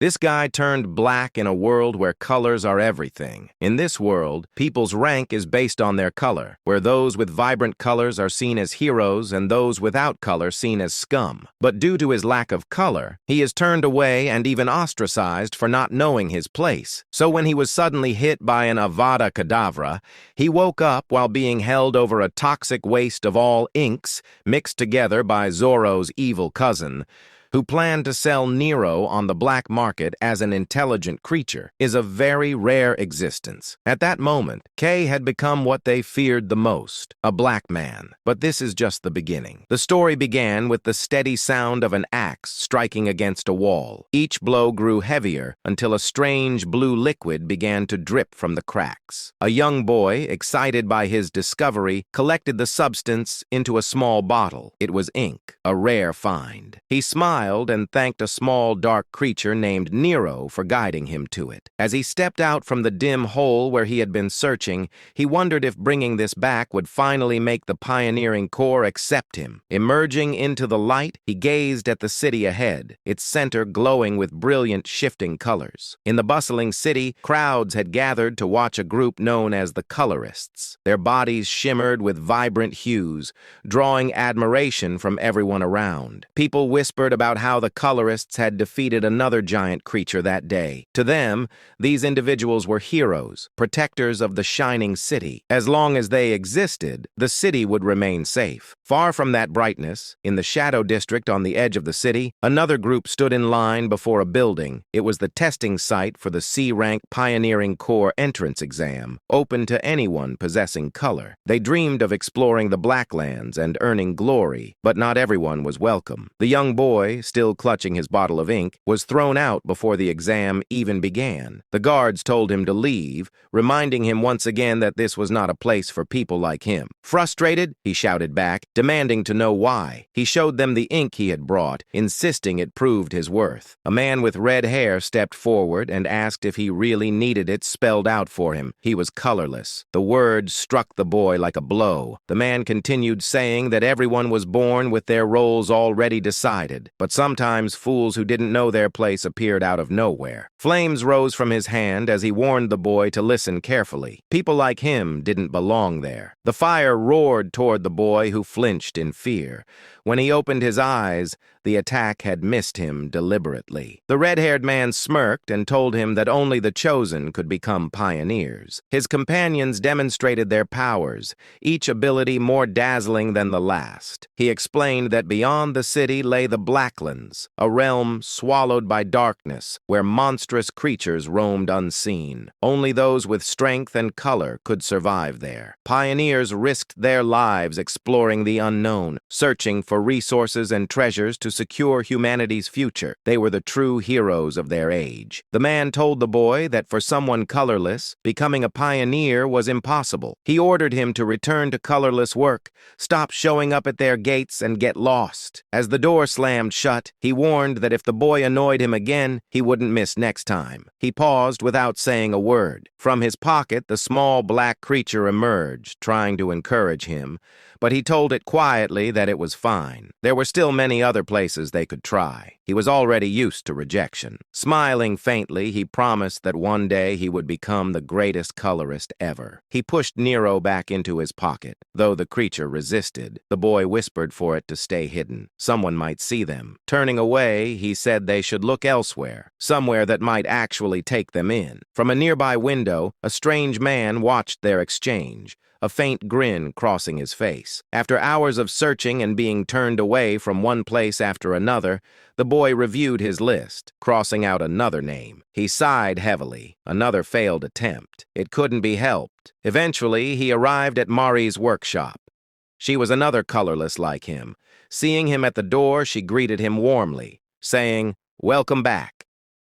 This guy turned black in a world where colors are everything. In this world, people's rank is based on their color, where those with vibrant colors are seen as heroes and those without color seen as scum. But due to his lack of color, he is turned away and even ostracized for not knowing his place. So when he was suddenly hit by an Avada Kedavra, he woke up while being held over a toxic waste of all inks mixed together by Zorro's evil cousin, who planned to sell Nero on the black market as an intelligent creature, is a very rare existence. At that moment, Kay had become what they feared the most, a black man. But this is just the beginning. The story began with the steady sound of an axe striking against a wall. Each blow grew heavier until a strange blue liquid began to drip from the cracks. A young boy, excited by his discovery, collected the substance into a small bottle. It was ink, a rare find. He smiled and thanked a small, dark creature named Nero for guiding him to it. As he stepped out from the dim hole where he had been searching, he wondered if bringing this back would finally make the pioneering corps accept him. Emerging into the light, he gazed at the city ahead, its center glowing with brilliant, shifting colors. In the bustling city, crowds had gathered to watch a group known as the colorists. Their bodies shimmered with vibrant hues, drawing admiration from everyone around. People whispered about how the colorists had defeated another giant creature that day. To them, these individuals were heroes, protectors of the shining city. As long as they existed, the city would remain safe. Far from that brightness, in the shadow district on the edge of the city, another group stood in line before a building. It was the testing site for the C-rank Pioneering Corps entrance exam, open to anyone possessing color. They dreamed of exploring the Blacklands and earning glory, but not everyone was welcome. The young boy, still clutching his bottle of ink, was thrown out before the exam even began. The guards told him to leave, reminding him once again that this was not a place for people like him. Frustrated, he shouted back, demanding to know why. He showed them the ink he had brought, insisting it proved his worth. A man with red hair stepped forward and asked if he really needed it spelled out for him. He was colorless. The word struck the boy like a blow. The man continued saying that everyone was born with their roles already decided, but sometimes fools who didn't know their place appeared out of nowhere. Flames rose from his hand as he warned the boy to listen carefully. People like him didn't belong there. The fire roared toward the boy, who flinched in fear. When he opened his eyes, the attack had missed him deliberately. The red-haired man smirked and told him that only the chosen could become pioneers. His companions demonstrated their powers, each ability more dazzling than the last. He explained that beyond the city lay the Blacklands, a realm swallowed by darkness, where monstrous creatures roamed unseen. Only those with strength and color could survive there. Pioneers risked their lives exploring the unknown, searching for resources and treasures to secure humanity's future. They were the true heroes of their age. The man told the boy that for someone colorless, becoming a pioneer was impossible. He ordered him to return to colorless work, stop showing up at their gates, and get lost. As the door slammed shut, he warned that if the boy annoyed him again, he wouldn't miss next time. He paused without saying a word. From his pocket, the small black creature emerged, trying to encourage him, but he told it quietly that it was fine. There were still many other places they could try. He was already used to rejection. Smiling faintly, he promised that one day he would become the greatest colorist ever. He pushed Nero back into his pocket. Though the creature resisted, the boy whispered for it to stay hidden. Someone might see them. Turning away, he said they should look elsewhere, somewhere that might actually take them in. From a nearby window, a strange man watched their exchange, a faint grin crossing his face. After hours of searching and being turned away from one place after another, the boy reviewed his list, crossing out another name. He sighed heavily. Another failed attempt. It couldn't be helped. Eventually, he arrived at Mari's workshop. She was another colorless like him. Seeing him at the door, she greeted him warmly, saying, "Welcome back.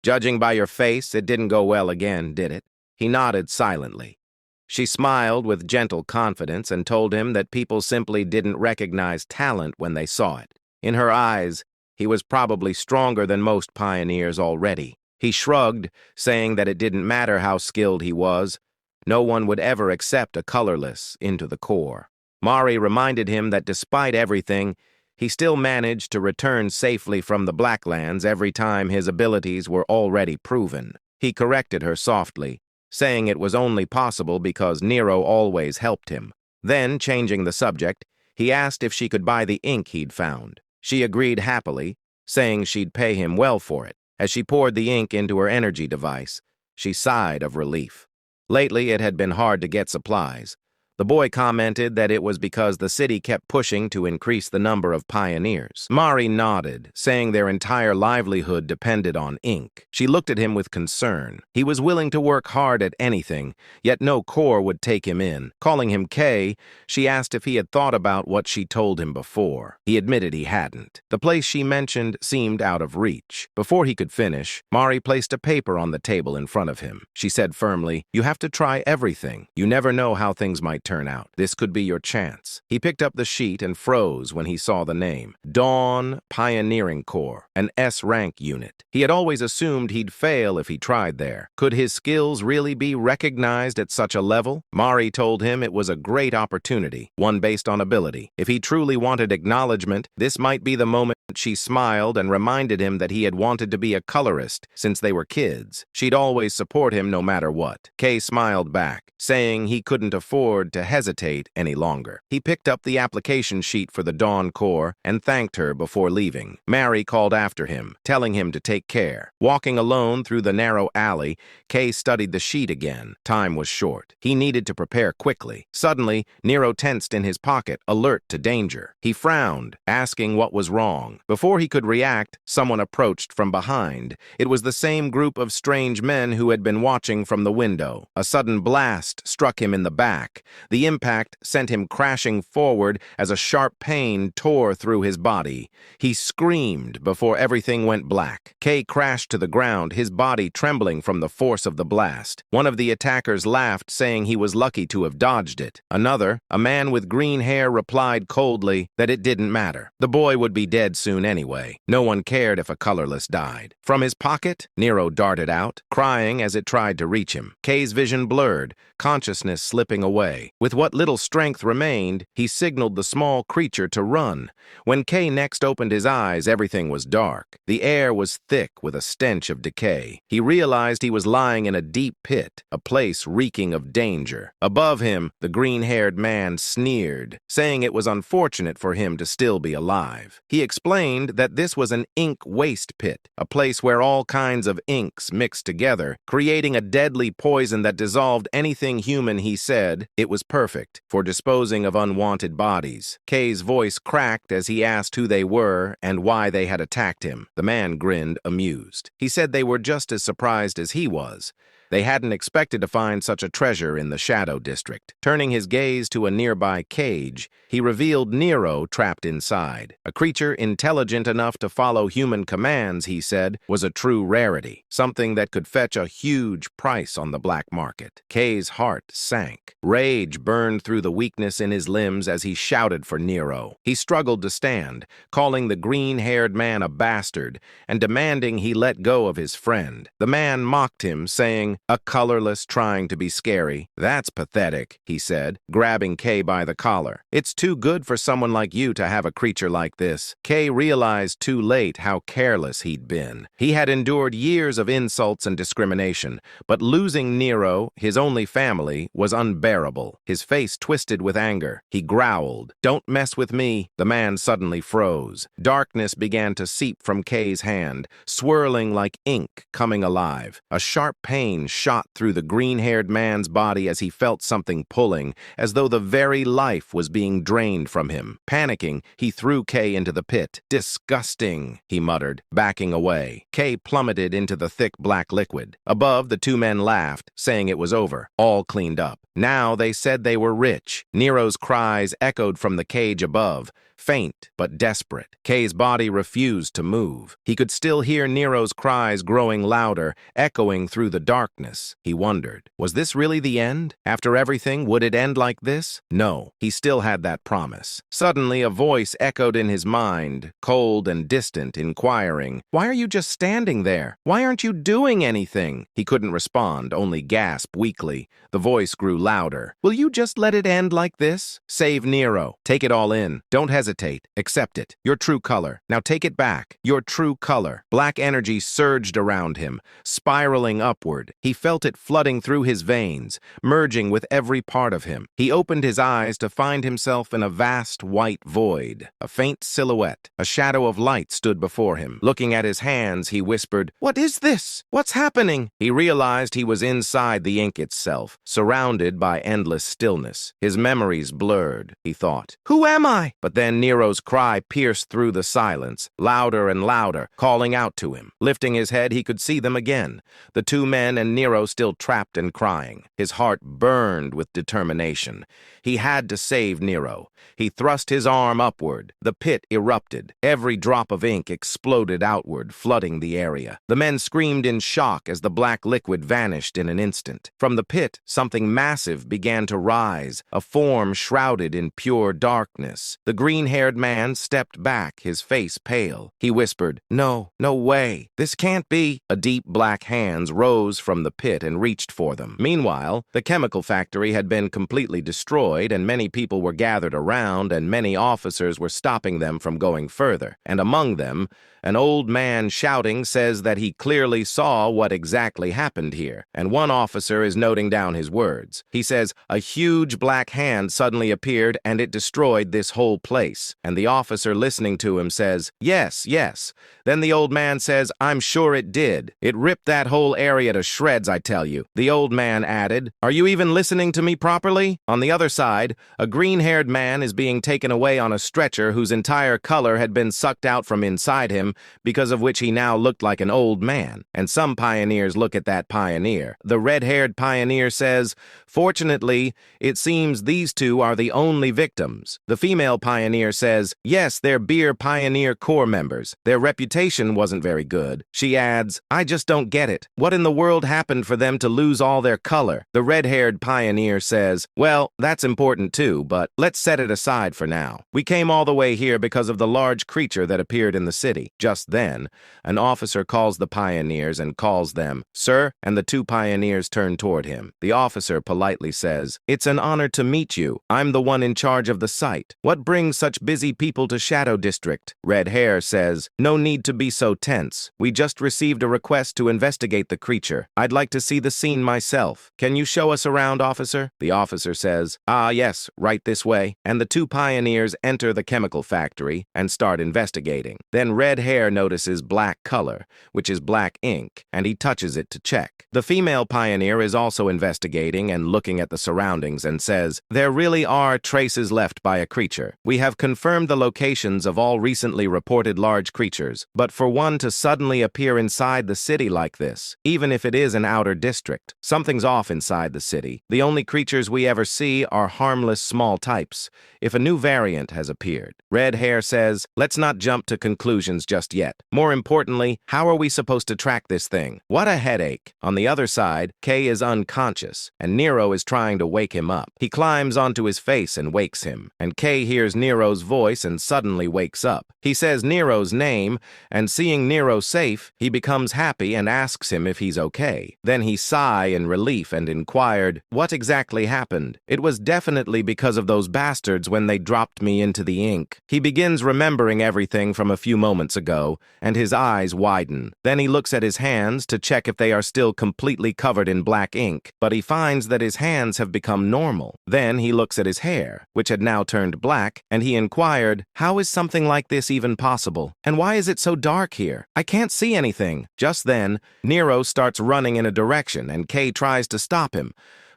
Judging by your face, it didn't go well again, did it?" He nodded silently. She smiled with gentle confidence and told him that people simply didn't recognize talent when they saw it. In her eyes, he was probably stronger than most pioneers already. He shrugged, saying that it didn't matter how skilled he was. No one would ever accept a colorless into the corps. Mari reminded him that despite everything, He still managed to return safely from the Blacklands every time his abilities were already proven. He corrected her softly, saying it was only possible because Nero always helped him. Then, changing the subject, he asked if she could buy the ink he'd found. She agreed happily, saying she'd pay him well for it. As she poured the ink into her energy device, she sighed of relief. Lately, it had been hard to get supplies. The boy commented that it was because the city kept pushing to increase the number of pioneers. Mari nodded, saying their entire livelihood depended on ink. She looked at him with concern. He was willing to work hard at anything, yet no core would take him in. Calling him K, she asked if he had thought about what she told him before. He admitted he hadn't. The place she mentioned seemed out of reach. Before he could finish, Mari placed a paper on the table in front of him. She said firmly, "You have to try everything. You never know how things might turn out. This could be your chance." He picked up the sheet and froze when he saw the name. Dawn Pioneering Corps, an S-rank unit. He had always assumed he'd fail if he tried there. Could his skills really be recognized at such a level? Mari told him it was a great opportunity, one based on ability. If he truly wanted acknowledgement, this might be the moment. She smiled and reminded him that he had wanted to be a colorist since they were kids. She'd always support him no matter what. Kay smiled back, saying he couldn't afford to hesitate any longer. He picked up the application sheet for the Dawn Corps and thanked her before leaving. Mary called after him, telling him to take care. Walking alone through the narrow alley, Kay studied the sheet again. Time was short. He needed to prepare quickly. Suddenly, Nero tensed in his pocket, alert to danger. He frowned, asking what was wrong. Before he could react, someone approached from behind. It was the same group of strange men who had been watching from the window. A sudden blast struck him in the back. The impact sent him crashing forward as a sharp pain tore through his body. He screamed before everything went black. Kay crashed to the ground, his body trembling from the force of the blast. One of the attackers laughed, saying he was lucky to have dodged it. Another, a man with green hair, replied coldly that it didn't matter. The boy would be dead soon anyway. No one cared if a colorless died. From his pocket, Nero darted out, crying as it tried to reach him. Kay's vision blurred, consciousness slipping away. With what little strength remained, he signaled the small creature to run. When Kay next opened his eyes, everything was dark. The air was thick with a stench of decay. He realized he was lying in a deep pit, a place reeking of danger. Above him, the green-haired man sneered, saying it was unfortunate for him to still be alive. He explained that this was an ink waste pit, a place where all kinds of inks mixed together, creating a deadly poison that dissolved anything human. He said it was perfect for disposing of unwanted bodies. Kay's voice cracked as he asked who they were and why they had attacked him. The man grinned, amused. He said they were just as surprised as he was. They hadn't expected to find such a treasure in the Shadow District. Turning his gaze to a nearby cage, he revealed Nero trapped inside. A creature intelligent enough to follow human commands, he said, was a true rarity, something that could fetch a huge price on the black market. Kay's heart sank. Rage burned through the weakness in his limbs as he shouted for Nero. He struggled to stand, calling the green-haired man a bastard and demanding he let go of his friend. The man mocked him, saying, "A colorless trying to be scary. That's pathetic," he said, grabbing Kay by the collar. "It's too good for someone like you to have a creature like this." Kay realized too late how careless he'd been. He had endured years of insults and discrimination, but losing Nero, his only family, was unbearable. His face twisted with anger. He growled, "Don't mess with me." The man suddenly froze. Darkness began to seep from Kay's hand, swirling like ink coming alive. A sharp pain shot through the green-haired man's body as he felt something pulling, as though the very life was being drained from him. Panicking, he threw Kay into the pit. "Disgusting," he muttered, backing away. Kay plummeted into the thick black liquid. Above, the two men laughed, saying it was over, all cleaned up. Now they said they were rich. Nero's cries echoed from the cage above, faint but desperate. Kay's body refused to move. He could still hear Nero's cries growing louder, echoing through the darkness. He wondered, was this really the end? After everything, would it end like this? No, he still had that promise. Suddenly, a voice echoed in his mind, cold and distant, inquiring, "Why are you just standing there? Why aren't you doing anything?" He couldn't respond, only gasp weakly. The voice grew louder. Will you just let it end like this? Save Nero. Take it all in. Don't hesitate. Accept it. Your true color. Now take it back. Your true color. Black energy surged around him, spiraling upward. He felt it flooding through his veins, merging with every part of him. He opened his eyes to find himself in a vast white void. A faint silhouette, a shadow of light stood before him. Looking at his hands, he whispered, "What is this? What's happening?" He realized he was inside the ink itself, surrounded by endless stillness. His memories blurred, he thought. "Who am I?" But then Nero's cry pierced through the silence, louder and louder, calling out to him. Lifting his head, he could see them again, the two men and Nero still trapped and crying. His heart burned with determination. He had to save Nero. He thrust his arm upward. The pit erupted. Every drop of ink exploded outward, flooding the area. The men screamed in shock as the black liquid vanished in an instant. From the pit, something massive began to rise, a form shrouded in pure darkness. The green-haired man stepped back, his face pale. He whispered, "No, no way. This can't be." A deep black hand rose from the pit and reached for them. Meanwhile, the chemical factory had been completely destroyed, and many people were gathered around, and many officers were stopping them from going further. And among them, an old man shouting says that he clearly saw what exactly happened here, and one officer is noting down his words. He says, "A huge black hand suddenly appeared and it destroyed this whole place." And the officer listening to him says, "Yes, yes." Then the old man says, "I'm sure it did. It ripped that whole area to shreds, I tell you." The old man added, "Are you even listening to me properly?" On the other side, a green-haired man is being taken away on a stretcher whose entire color had been sucked out from inside him, because of which he now looked like an old man. And some pioneers look at that pioneer. The red-haired pioneer says, "Fortunately, it seems these two are the only victims." The female pioneer says, "Yes, they're Beer Pioneer Corps members. Their reputation wasn't very good." She adds, "I just don't get it. What in the world happened for them to lose all their color?" The red-haired pioneer says, "Well, that's important too, but let's set it aside for now. We came all the way here because of the large creature that appeared in the city." Just then, an officer calls the pioneers and calls them, "Sir," and the two pioneers turn toward him. The officer politely says, "It's an honor to meet you. I'm the one in charge of the site. What brings such busy people to Shadow District?" Red Hair says, "No need to be so tense. We just received a request to investigate the creature. I'd like to see the scene myself. Can you show us around, officer?" The officer says, "Ah, yes, right this way." And the two pioneers enter the chemical factory and start investigating. Then Red Hair notices black color, which is black ink, and he touches it to check. The female pioneer is also investigating and looking at the surroundings and says, "There really are traces left by a creature. We have confirmed the locations of all recently reported large creatures, but for one to suddenly appear inside the city like this, even if it is an outer district, something's off inside the city. The only creatures we ever see are harmless small types, if a new variant has appeared." Red Hair says, "Let's not jump to conclusions just yet. More importantly, how are we supposed to track this thing? What a headache." On the other side, Kay is unconscious, and Nero is trying to wake him up. He climbs onto his face and wakes him, and Kay hears Nero's voice and suddenly wakes up. He says Nero's name, and seeing Nero safe, he becomes happy and asks him if he's okay. Then he sighed in relief and inquired, "What exactly happened?" "It was definitely because of those bastards when they dropped me into the ink." He begins remembering everything from a few moments ago, and his eyes widen. Then he looks at his hands to check if they are still completely covered in black ink, but he finds that his hands have become normal. Then he looks at his hair, which had now turned black, and he inquired, "How is something like this even possible? And why is it so dark here? I can't see anything." Just then, Nero starts running in a direction, and Kay tries to stop him.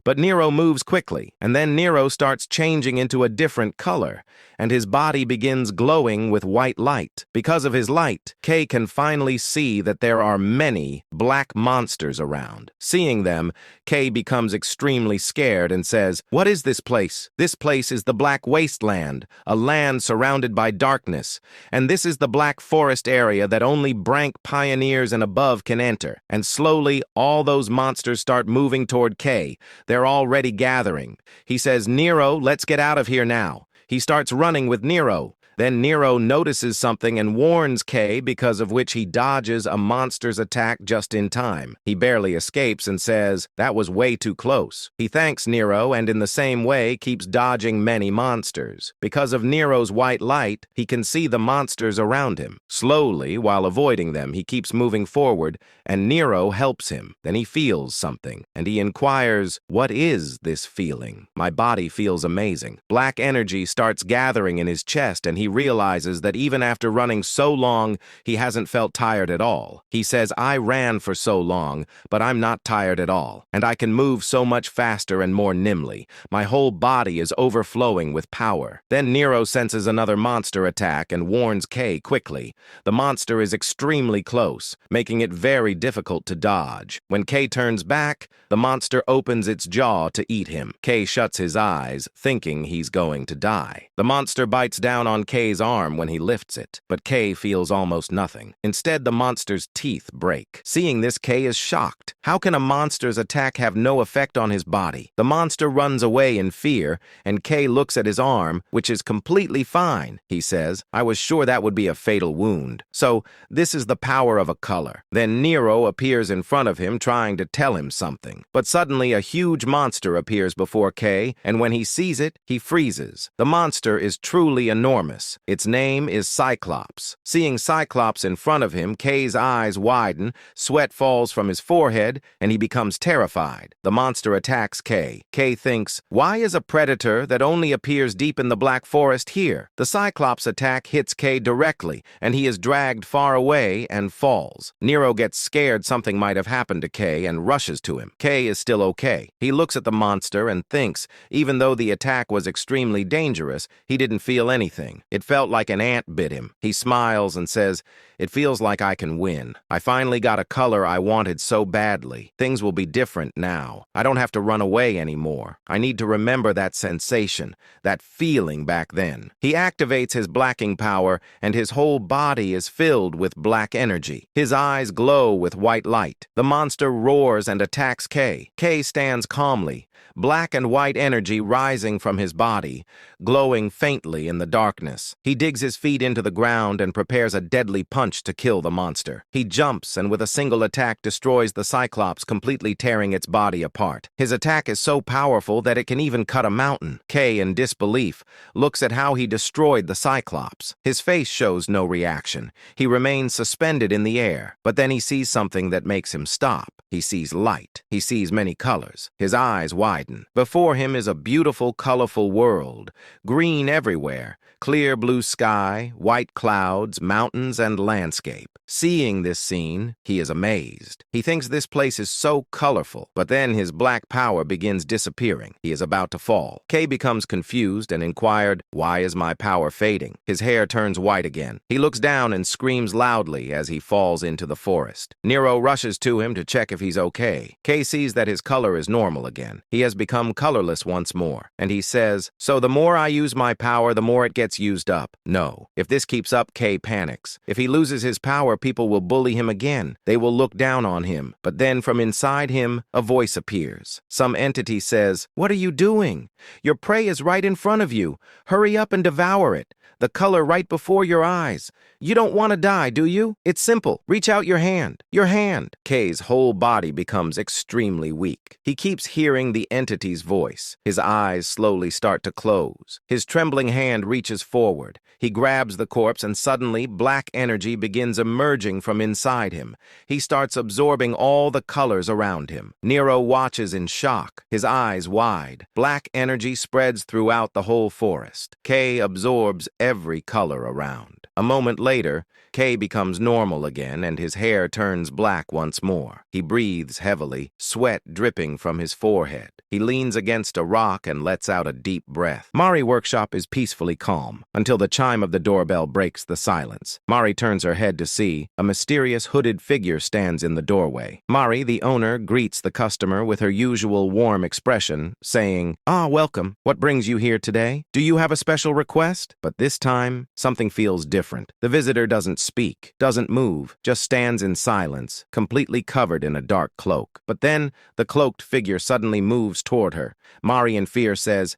But Nero moves quickly, and then Nero starts changing into a different color, and his body begins glowing with white light. Because of his light, Kay can finally see that there are many black monsters around. Seeing them, Kay becomes extremely scared and says, "What is this place?" "This place is the Black Wasteland, a land surrounded by darkness, and this is the Black Forest area that only rank pioneers and above can enter." And slowly, all those monsters start moving toward Kay. They're already gathering. He says, "Nero, let's get out of here now." He starts running with Nero. Then Nero notices something and warns Kay, because of which he dodges a monster's attack just in time. He barely escapes and says, "That was way too close." He thanks Nero and in the same way keeps dodging many monsters. Because of Nero's white light, he can see the monsters around him. Slowly, while avoiding them, he keeps moving forward, and Nero helps him. Then he feels something, and he inquires, "What is this feeling?" "My body feels amazing." Black energy starts gathering in his chest, and he realizes that even after running so long, he hasn't felt tired at all. He says, "I ran for so long, but I'm not tired at all, and I can move so much faster and more nimbly. My whole body is overflowing with power." Then Nero senses another monster attack and warns Kay quickly. The monster is extremely close, making it very difficult to dodge. When Kay turns back, the monster opens its jaw to eat him. Kay shuts his eyes, thinking he's going to die. The monster bites down on Kay's arm when he lifts it, but Kay feels almost nothing. Instead, the monster's teeth break. Seeing this, Kay is shocked. How can a monster's attack have no effect on his body? The monster runs away in fear, and Kay looks at his arm, which is completely fine. He says, "I was sure that would be a fatal wound." So, this is the power of a color. Then Nero appears in front of him, trying to tell him something. But suddenly, a huge monster appears before Kay, and when he sees it, he freezes. The monster is truly enormous. Its name is Cyclops. Seeing Cyclops in front of him, Kay's eyes widen, sweat falls from his forehead, and he becomes terrified. The monster attacks Kay. Kay thinks, "Why is a predator that only appears deep in the Black Forest here?" The Cyclops attack hits Kay directly, and he is dragged far away and falls. Nero gets scared something might have happened to Kay and rushes to him. Kay is still okay. He looks at the monster and thinks, even though the attack was extremely dangerous, he didn't feel anything. It felt like an ant bit him. He smiles and says, "It feels like I can win. I finally got a color I wanted so badly. Things will be different now. I don't have to run away anymore. I need to remember that sensation, that feeling back then." He activates his blacking power, and his whole body is filled with black energy. His eyes glow with white light. The monster roars and attacks Kay. Kay stands calmly, black and white energy rising from his body, glowing faintly in the darkness. He digs his feet into the ground and prepares a deadly punch to kill the monster. He jumps and with a single attack destroys the Cyclops, completely tearing its body apart. His attack is so powerful that it can even cut a mountain. Kay, in disbelief, looks at how he destroyed the Cyclops. His face shows no reaction. He remains suspended in the air, but then he sees something that makes him stop. He sees light. He sees many colors. His eyes widen. Before him is a beautiful, colorful world. Green everywhere. Clear blue sky, white clouds, mountains, and landscape. Seeing this scene, he is amazed. He thinks this place is so colorful, but then his black power begins disappearing. He is about to fall. Kay becomes confused and inquired, "Why is my power fading?" His hair turns white again. He looks down and screams loudly as he falls into the forest. Nero rushes to him to check if he's okay. Kay sees that his color is normal again. He has become colorless once more, and he says, "So the more I use my power, the more it gets used up." No. If this keeps up, Kay panics. If he loses his power, people will bully him again. They will look down on him. But then from inside him, a voice appears. Some entity says, "What are you doing? Your prey is right in front of you. Hurry up and devour it. The color right before your eyes. You don't want to die, do you? It's simple. Reach out your hand. Your hand." Kay's whole body becomes extremely weak. He keeps hearing the entity's voice. His eyes slowly start to close. His trembling hand reaches forward. He grabs the corpse, and suddenly black energy begins emerging from inside him. He starts absorbing all the colors around him. Nero watches in shock, his eyes wide. Black energy spreads throughout the whole forest. Kay absorbs every color around. A moment later, Kay becomes normal again, and his hair turns black once more. He breathes heavily, sweat dripping from his forehead. He leans against a rock and lets out a deep breath. Mari workshop is peacefully calm, until the chime of the doorbell breaks the silence. Mari turns her head to see a mysterious hooded figure stands in the doorway. Mari, the owner, greets the customer with her usual warm expression, saying, "Ah, welcome. What brings you here today? Do you have a special request?" But this this time, something feels different. The visitor doesn't speak, doesn't move, just stands in silence, completely covered in a dark cloak. But then, the cloaked figure suddenly moves toward her. Mari in fear says,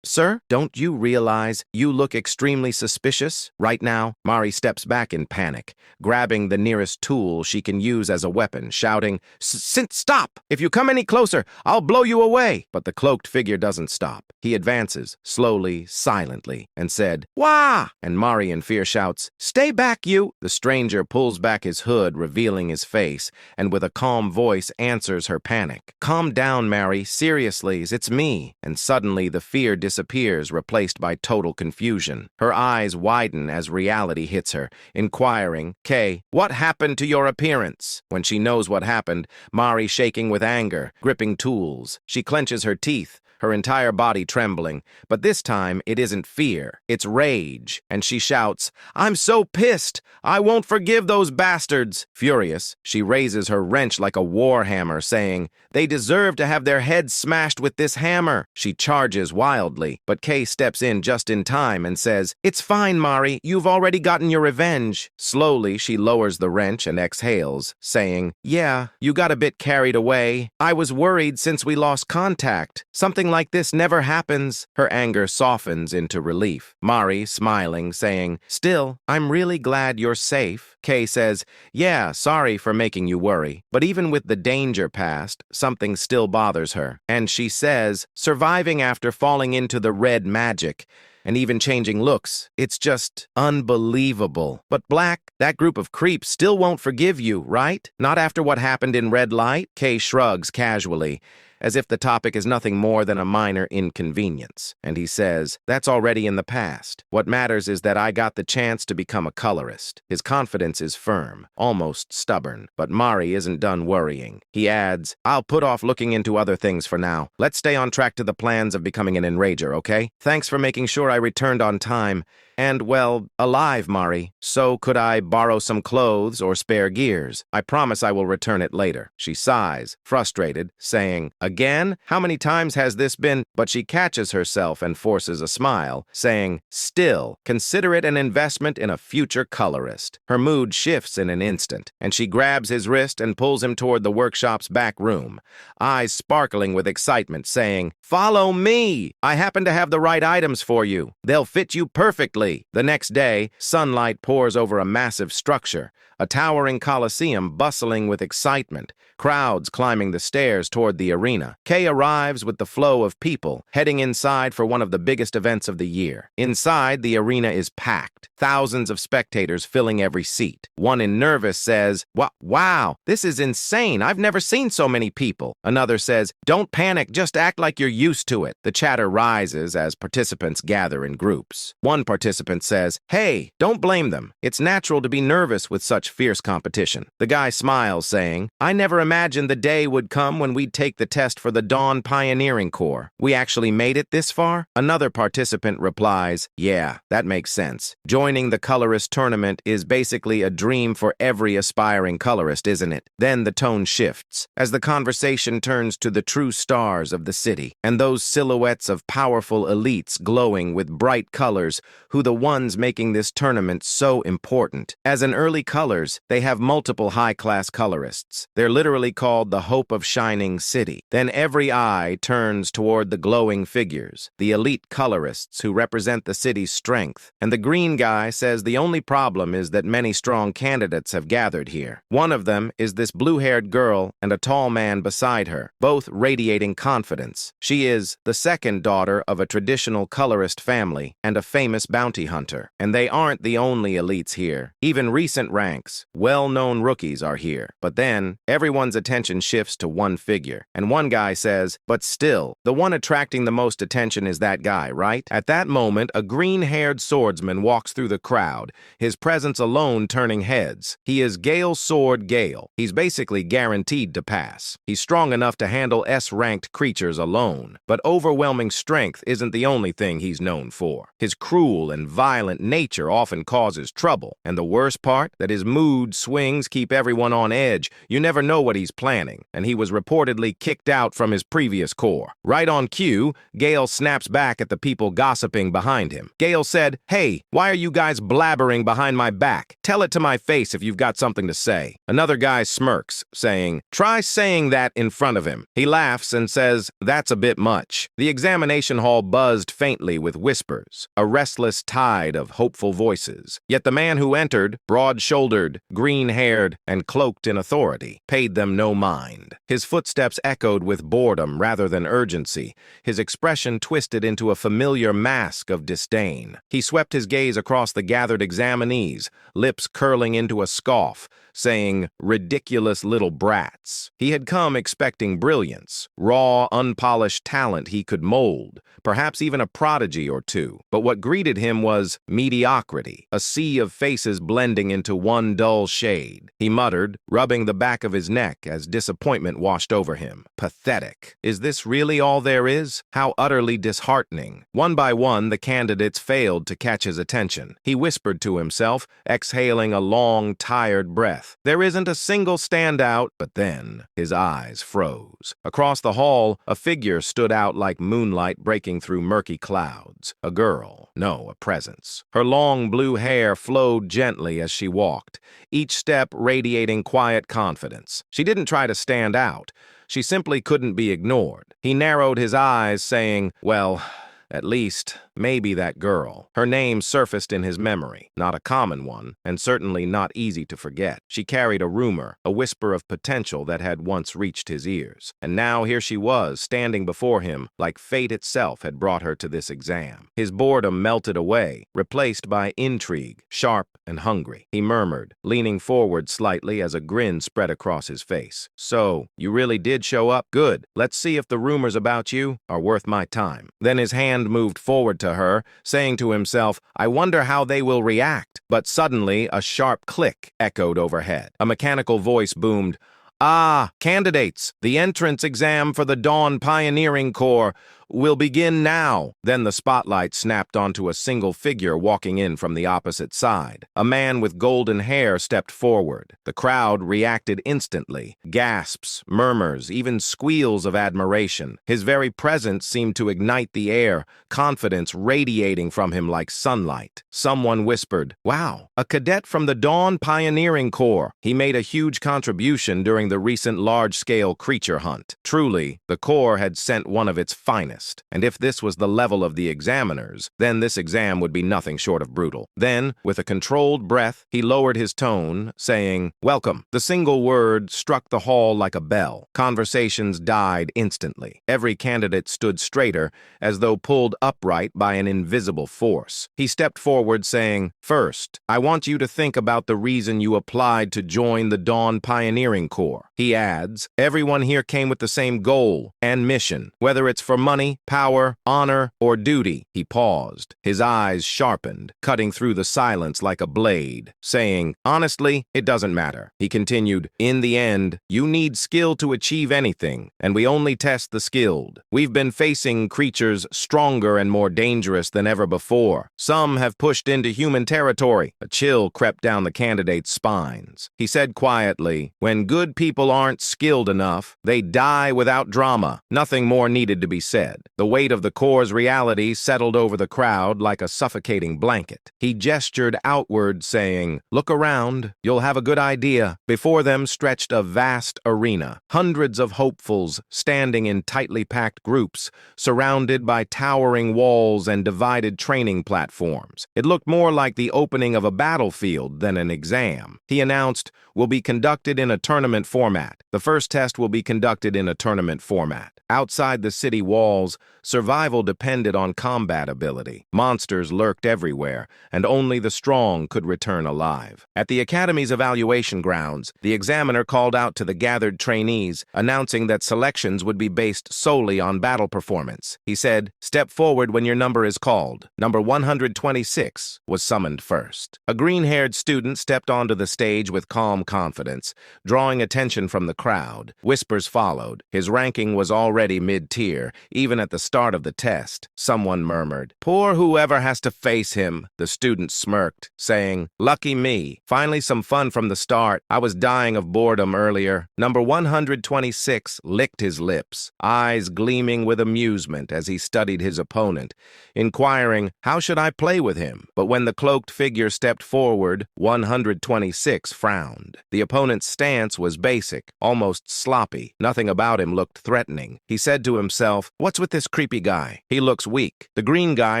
sir, don't you realize you look extremely suspicious right now? Mari steps back in panic, grabbing the nearest tool she can use as a weapon, shouting, Stop! If you come any closer, I'll blow you away! But the cloaked figure doesn't stop. He advances, slowly, silently, and said, Wah! And Mari in fear shouts, Stay back, you! The stranger pulls back his hood, revealing his face, and with a calm voice answers her panic. Calm down, Mari. Seriously, it's me. And suddenly the fear disappears, replaced by total confusion. Her eyes widen as reality hits her, inquiring, Kay, what happened to your appearance? When she knows what happened, Mari shaking with anger, gripping tools. She clenches her teeth, her entire body trembling, but this time it isn't fear, it's rage, and she shouts, I'm so pissed! I won't forgive those bastards! Furious, she raises her wrench like a war hammer, saying, They deserve to have their heads smashed with this hammer! She charges wildly, but Kay steps in just in time and says, It's fine, Mari, you've already gotten your revenge. Slowly, she lowers the wrench and exhales, saying, Yeah, you got a bit carried away. I was worried since we lost contact. Something like this never happens. Her anger softens into relief. Mari, smiling, saying, Still, I'm really glad you're safe. Kay says, Yeah, sorry for making you worry. But even with the danger past, something still bothers her. And she says, surviving after falling into the red magic, and even changing looks, it's just unbelievable. But Black, that group of creeps still won't forgive you, right? Not after what happened in Red Light? Kay shrugs casually, as if the topic is nothing more than a minor inconvenience. And he says, That's already in the past. What matters is that I got the chance to become a colorist. His confidence is firm, almost stubborn. But Mari isn't done worrying. He adds, I'll put off looking into other things for now. Let's stay on track to the plans of becoming an enrager, okay? Thanks for making sure I returned on time. And, well, alive, Mari. So could I borrow some clothes or spare gears? I promise I will return it later. She sighs, frustrated, saying, Again? How many times has this been? But she catches herself and forces a smile, saying, Still, consider it an investment in a future colorist. Her mood shifts in an instant, and she grabs his wrist and pulls him toward the workshop's back room, eyes sparkling with excitement, saying, Follow me! I happen to have the right items for you. They'll fit you perfectly. The next day, sunlight pours over a massive structure, a towering coliseum bustling with excitement, crowds climbing the stairs toward the arena. Kay arrives with the flow of people, heading inside for one of the biggest events of the year. Inside, the arena is packed, thousands of spectators filling every seat. One in nervous says, Wow, this is insane. I've never seen so many people. Another says, Don't panic, just act like you're used to it. The chatter rises as participants gather in groups. One participant says, Hey, don't blame them. It's natural to be nervous with such fierce competition. The guy smiles, saying, I never imagined the day would come when we'd take the test for the Dawn Pioneering Corps. We actually made it this far? Another participant replies, Yeah, that makes sense. Joining the colorist tournament is basically a dream for every aspiring colorist, isn't it? Then the tone shifts, as the conversation turns to the true stars of the city, and those silhouettes of powerful elites glowing with bright colors, who the ones making this tournament so important. As an early colors, they have multiple high-class colorists. They're literally called the Hope of Shining City. Then every eye turns toward the glowing figures, the elite colorists who represent the city's strength. And the green guy says the only problem is that many strong candidates have gathered here. One of them is this blue-haired girl and a tall man beside her, both radiating confidence. She is the second daughter of a traditional colorist family and a famous bounty hunter. And they aren't the only elites here. Even recent ranks, well-known rookies are here. But then, everyone's attention shifts to one figure. And one guy says, But still, the one attracting the most attention is that guy, right? At that moment, a green-haired swordsman walks through the crowd, his presence alone turning heads. He is Gale Sword Gale. He's basically guaranteed to pass. He's strong enough to handle S-ranked creatures alone. But overwhelming strength isn't the only thing he's known for. His cruel and and violent nature often causes trouble. And the worst part? That his mood swings keep everyone on edge. You never know what he's planning. And he was reportedly kicked out from his previous corps. Right on cue, Gale snaps back at the people gossiping behind him. Gale said, "Hey, why are you guys blabbering behind my back? Tell it to my face if you've got something to say." Another guy smirks, saying, "Try saying that in front of him." He laughs and says, "That's a bit much." The examination hall buzzed faintly with whispers, a restless tide of hopeful voices. Yet the man who entered, broad-shouldered, green-haired, and cloaked in authority, paid them no mind. His footsteps echoed with boredom rather than urgency, his expression twisted into a familiar mask of disdain. He swept his gaze across the gathered examinees, lips curling into a scoff, saying, "Ridiculous little brats." He had come expecting brilliance, raw, unpolished talent he could mold, perhaps even a prodigy or two. But what greeted him was mediocrity, a sea of faces blending into one dull shade. He muttered, rubbing the back of his neck as disappointment washed over him. Pathetic. Is this really all there is? How utterly disheartening. One by one, the candidates failed to catch his attention. He whispered to himself, exhaling a long, tired breath. There isn't a single standout, but then his eyes froze. Across the hall, a figure stood out like moonlight breaking through murky clouds. A girl. No, a presence. Her long blue hair flowed gently as she walked, each step radiating quiet confidence. She didn't try to stand out. She simply couldn't be ignored. He narrowed his eyes, saying, "Well, at least, maybe that girl." Her name surfaced in his memory, not a common one, and certainly not easy to forget. She carried a rumor, a whisper of potential that had once reached his ears. And now here she was, standing before him, like fate itself had brought her to this exam. His boredom melted away, replaced by intrigue, sharp and hungry. He murmured, leaning forward slightly as a grin spread across his face. "So, you really did show up? Good. Let's see if the rumors about you are worth my time." Then his hand moved forward to her, saying to himself, "I wonder how they will react." But suddenly, a sharp click echoed overhead. A mechanical voice boomed, "Ah, candidates, the entrance exam for the Dawn Pioneering Corps will begin now." Then the spotlight snapped onto a single figure walking in from the opposite side. A man with golden hair stepped forward. The crowd reacted instantly. Gasps, murmurs, even squeals of admiration. His very presence seemed to ignite the air, confidence radiating from him like sunlight. Someone whispered, "Wow, a cadet from the Dawn Pioneering Corps. He made a huge contribution during the recent large-scale creature hunt." Truly, the Corps had sent one of its finest. And if this was the level of the examiners, then this exam would be nothing short of brutal. Then, with a controlled breath, he lowered his tone, saying, "Welcome." The single word struck the hall like a bell. Conversations died instantly. Every candidate stood straighter, as though pulled upright by an invisible force. He stepped forward, saying, "First, I want you to think about the reason you applied to join the Dawn Pioneering Corps." He adds, "Everyone here came with the same goal and mission, whether it's for money, power, honor, or duty." He paused, his eyes sharpened, cutting through the silence like a blade, saying, "Honestly, it doesn't matter." He continued, "In the end, you need skill to achieve anything, and we only test the skilled. We've been facing creatures stronger and more dangerous than ever before. Some have pushed into human territory." A chill crept down the candidates' spines. He said quietly, "When good people aren't skilled enough, they die without drama." Nothing more needed to be said. The weight of the Corps' reality settled over the crowd like a suffocating blanket. He gestured outward, saying, "Look around, you'll have a good idea." Before them stretched a vast arena, hundreds of hopefuls standing in tightly packed groups, surrounded by towering walls and divided training platforms. It looked more like the opening of a battlefield than an exam. He announced, "Will be conducted in a tournament format. The first test will be conducted in a tournament format." Outside the city walls, survival depended on combat ability. Monsters lurked everywhere, and only the strong could return alive. At the Academy's evaluation grounds, the examiner called out to the gathered trainees, announcing that selections would be based solely on battle performance. He said, "Step forward when your number is called." Number 126 was summoned first. A green-haired student stepped onto the stage with calm confidence, drawing attention from the crowd. Whispers followed. His ranking was already mid-tier, even even at the start of the test, someone murmured. Poor whoever has to face him, the student smirked, saying, lucky me. Finally some fun from the start. I was dying of boredom earlier. Number 126 licked his lips, eyes gleaming with amusement as he studied his opponent, inquiring, how should I play with him? But when the cloaked figure stepped forward, 126 frowned. The opponent's stance was basic, almost sloppy. Nothing about him looked threatening. He said to himself, what's with this creepy guy? He looks weak. The green guy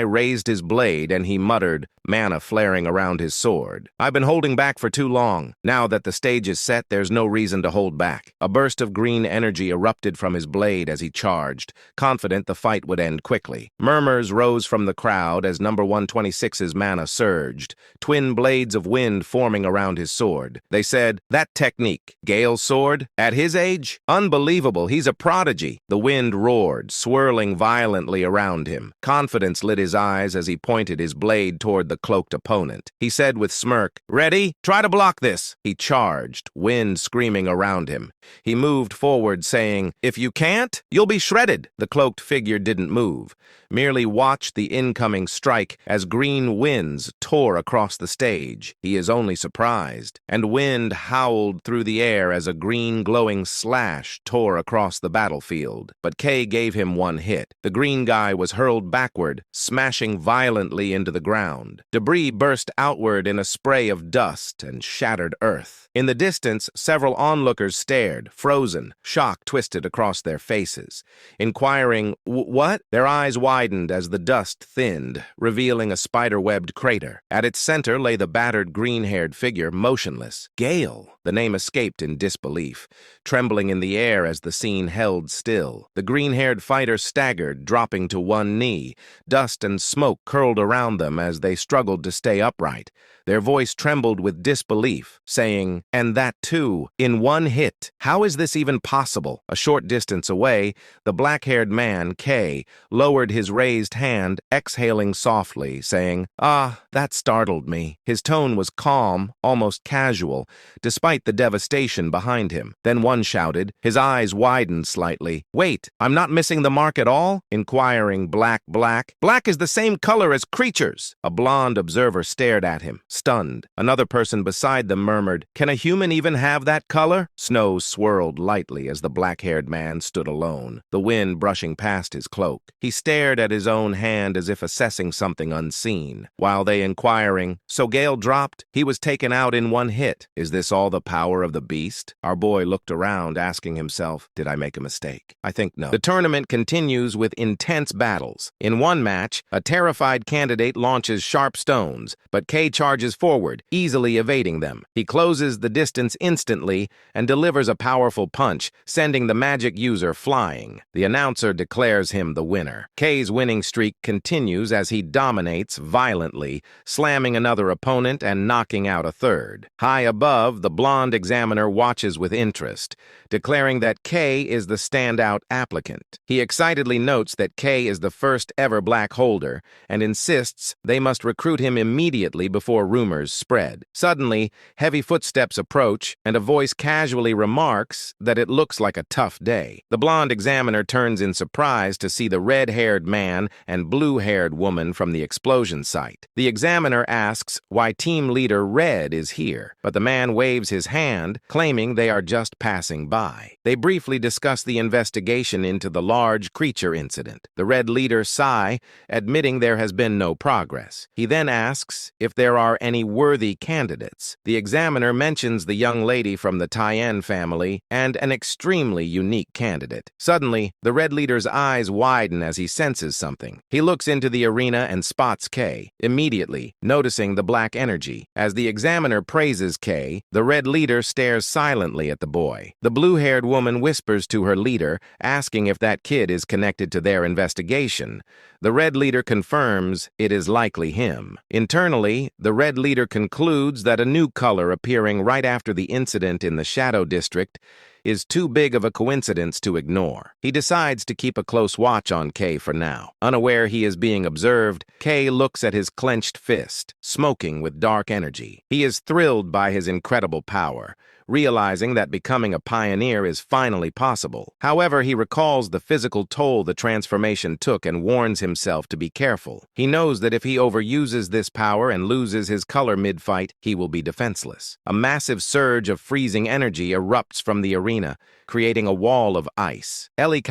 raised his blade and he muttered, mana flaring around his sword. I've been holding back for too long. Now that the stage is set, there's no reason to hold back. A burst of green energy erupted from his blade as he charged, confident the fight would end quickly. Murmurs rose from the crowd as number 126's mana surged, twin blades of wind forming around his sword. They said, that technique, Gale's sword? At his age? Unbelievable, he's a prodigy. The wind roared, swirling violently around him. Confidence lit his eyes as he pointed his blade toward the cloaked opponent. He said with smirk, ready? Try to block this. He charged, wind screaming around him. He moved forward, saying, if you can't, you'll be shredded. The cloaked figure didn't move, merely watched the incoming strike as green winds tore across the stage. He is only surprised, and wind howled through the air as a green glowing slash tore across the battlefield. But Kay gave him one hit. The green guy was hurled backward, smashing violently into the ground. Debris burst outward in a spray of dust and shattered earth. In the distance, several onlookers stared, frozen, shock twisted across their faces. Inquiring, what? Their eyes widened as the dust thinned, revealing a spider-webbed crater. At its center lay the battered green-haired figure, motionless. Gale! The name escaped in disbelief, trembling in the air as the scene held still. The green-haired fighter staggered, dropping to one knee. Dust and smoke curled around them as they struggled to stay upright. Their voice trembled with disbelief, saying, and that too, in one hit. How is this even possible? A short distance away, the black-haired man, Kay, lowered his raised hand, exhaling softly, saying, that startled me. His tone was calm, almost casual, despite the devastation behind him. Then one shouted, his eyes widened slightly. Wait, I'm not missing the mark at all? Inquiring, black. Black is the same color as creatures. A blonde observer stared at him, stunned. Another person beside them murmured, can a human even have that color? Snow swirled lightly as the black-haired man stood alone, the wind brushing past his cloak. He stared at his own hand as if assessing something unseen. While they inquiring, so Gale dropped? He was taken out in one hit. Is this all the power of the beast? Our boy looked around, asking himself, did I make a mistake? I think no. The tournament continues with intense battles. In one match, a terrified candidate launches sharp stones, but Kay charges forward, easily evading them. He closes the distance instantly and delivers a powerful punch, sending the magic user flying. The announcer declares him the winner. Kay's winning streak continues as he dominates violently, slamming another opponent and knocking out a third. High above, the blonde examiner watches with interest, declaring that Kay is the standout applicant. He excitedly notes that Kay is the first ever black holder and insists they must recruit him immediately before rumors spread. Suddenly, heavy footsteps approach, and a voice casually remarks that it looks like a tough day. The blonde examiner turns in surprise to see the red-haired man and blue-haired woman from the explosion site. The examiner asks why team leader Red is here, but the man waves his hand, claiming they are just passing by. They briefly discuss the investigation into the large creature incident. The Red leader sigh, admitting there has been no progress. He then asks if there are any worthy candidates. The examiner mentions the young lady from the Tien family and an extremely unique candidate. Suddenly, the Red leader's eyes widen as he senses something. He looks into the arena and spots Kay, immediately noticing the black energy. As the examiner praises Kay, the Red leader stares silently at the boy. The blue-haired woman whispers to her leader, asking if that kid is connected to their investigation. The Red leader confirms it is likely him. Internally, the Red leader concludes that a new color appearing right after the incident in the Shadow District is too big of a coincidence to ignore. He decides to keep a close watch on Kay for now. Unaware he is being observed, Kay looks at his clenched fist, smoking with dark energy. He is thrilled by his incredible power, realizing that becoming a pioneer is finally possible. However, he recalls the physical toll the transformation took and warns himself to be careful. He knows that if he overuses this power and loses his color mid-fight, he will be defenseless. A massive surge of freezing energy erupts from the arena, creating a wall of ice. Ellie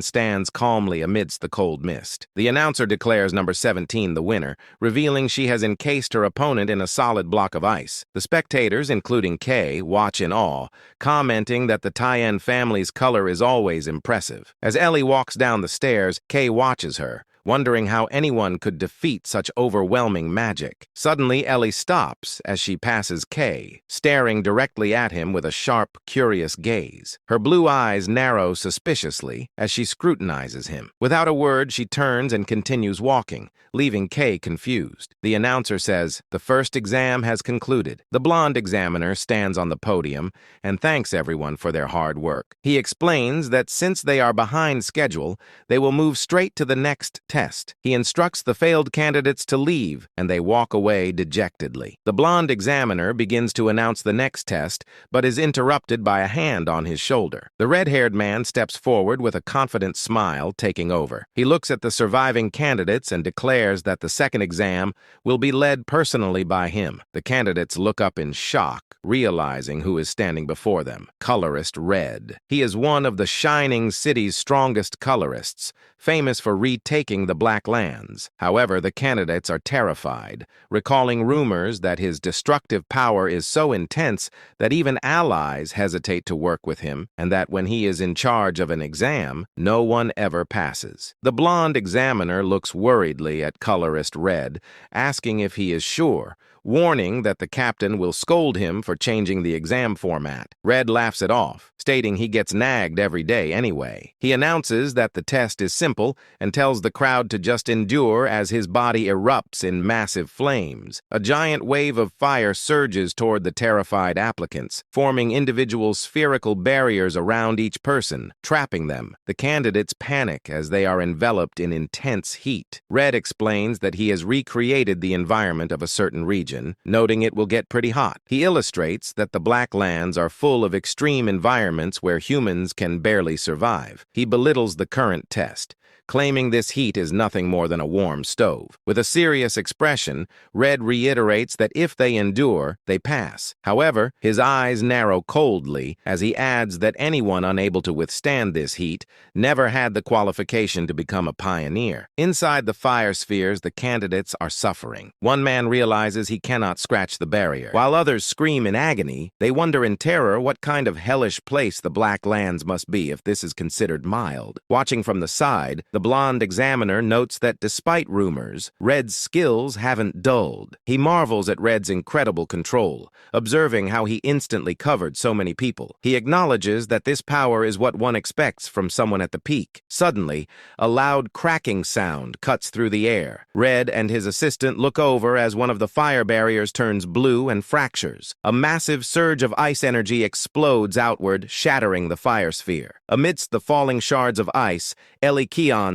stands calmly amidst the cold mist. The announcer declares number 17 the winner, revealing she has encased her opponent in a solid block of ice. The spectators, including Kay, watch in awe, commenting that the Tien family's color is always impressive. As Ellie walks down the stairs, Kay watches her, wondering how anyone could defeat such overwhelming magic. Suddenly, Ellie stops as she passes Kay, staring directly at him with a sharp, curious gaze. Her blue eyes narrow suspiciously as she scrutinizes him. Without a word, she turns and continues walking, leaving Kay confused. The announcer says, "The first exam has concluded." The blonde examiner stands on the podium and thanks everyone for their hard work. He explains that since they are behind schedule, they will move straight to the next test. He instructs the failed candidates to leave, and they walk away dejectedly. The blonde examiner begins to announce the next test, but is interrupted by a hand on his shoulder. The red-haired man steps forward with a confident smile, taking over. He looks at the surviving candidates and declares that the second exam will be led personally by him. The candidates look up in shock, realizing who is standing before them. Colorist Red. He is one of the Shining City's strongest colorists, famous for retaking the Blacklands. However, the candidates are terrified, recalling rumors that his destructive power is so intense that even allies hesitate to work with him, and that when he is in charge of an exam, no one ever passes. The blonde examiner looks worriedly at colorist Red, asking if he is sure, warning that the captain will scold him for changing the exam format. Red laughs it off, stating he gets nagged every day anyway. He announces that the test is simple and tells the crowd to just endure as his body erupts in massive flames. A giant wave of fire surges toward the terrified applicants, forming individual spherical barriers around each person, trapping them. The candidates panic as they are enveloped in intense heat. Red explains that he has recreated the environment of a certain region, noting it will get pretty hot. He illustrates that the Blacklands are full of extreme environments where humans can barely survive. He belittles the current test, claiming this heat is nothing more than a warm stove. With a serious expression, Red reiterates that if they endure, they pass. However, his eyes narrow coldly as he adds that anyone unable to withstand this heat never had the qualification to become a pioneer. Inside the fire spheres, the candidates are suffering. One man realizes he cannot scratch the barrier. While others scream in agony, they wonder in terror what kind of hellish place the Blacklands must be if this is considered mild. Watching from the side, the blonde examiner notes that despite rumors, Red's skills haven't dulled. He marvels at Red's incredible control, observing how he instantly covered so many people. He acknowledges that this power is what one expects from someone at the peak. Suddenly, a loud cracking sound cuts through the air. Red and his assistant look over as one of the fire barriers turns blue and fractures. A massive surge of ice energy explodes outward, shattering the fire sphere. Amidst the falling shards of ice, Ellie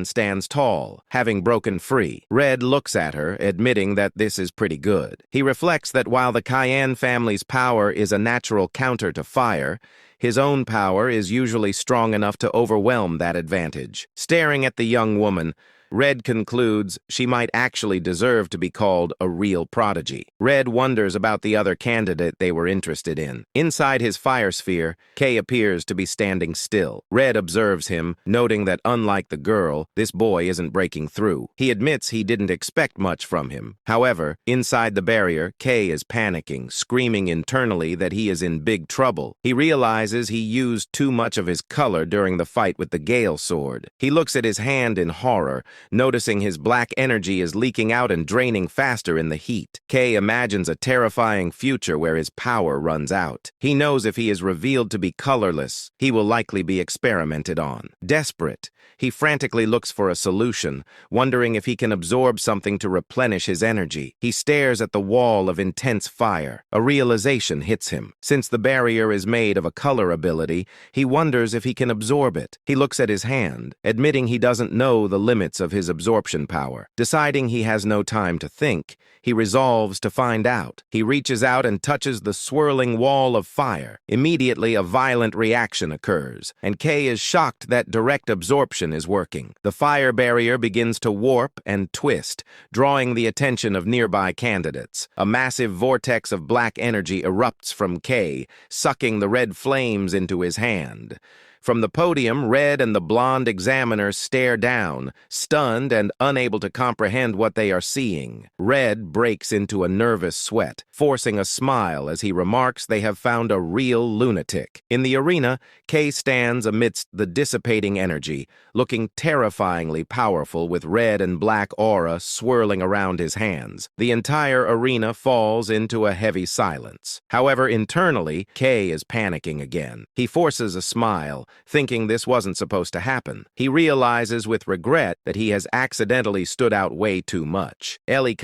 stands tall, having broken free. Red looks at her, admitting that this is pretty good. He reflects that while the Cayenne family's power is a natural counter to fire, his own power is usually strong enough to overwhelm that advantage. Staring at the young woman, Red concludes she might actually deserve to be called a real prodigy. Red wonders about the other candidate they were interested in. Inside his fire sphere, Kay appears to be standing still. Red observes him, noting that unlike the girl, this boy isn't breaking through. He admits he didn't expect much from him. However, inside the barrier, Kay is panicking, screaming internally that he is in big trouble. He realizes he used too much of his color during the fight with the Gale sword. He looks at his hand in horror, noticing his black energy is leaking out and draining faster in the heat. Kay imagines a terrifying future where his power runs out. He knows if he is revealed to be colorless, he will likely be experimented on. Desperate, he frantically looks for a solution, wondering if he can absorb something to replenish his energy. He stares at the wall of intense fire. A realization hits him. Since the barrier is made of a color ability, he wonders if he can absorb it. He looks at his hand, admitting he doesn't know the limits of of his absorption power. Deciding he has no time to think, he resolves to find out. He reaches out and touches the swirling wall of fire. Immediately, a violent reaction occurs, and Kay is shocked that direct absorption is working. The fire barrier begins to warp and twist, drawing the attention of nearby candidates. A massive vortex of black energy erupts from Kay, sucking the red flames into his hand. From the podium, Red and the blonde examiner stare down, stunned and unable to comprehend what they are seeing. Red breaks into a nervous sweat, forcing a smile as he remarks they have found a real lunatic. In the arena, Kay stands amidst the dissipating energy, looking terrifyingly powerful with red and black aura swirling around his hands. The entire arena falls into a heavy silence. However, internally, Kay is panicking again. He forces a smile, thinking this wasn't supposed to happen. He realizes with regret that he has accidentally stood out way too much. Ellie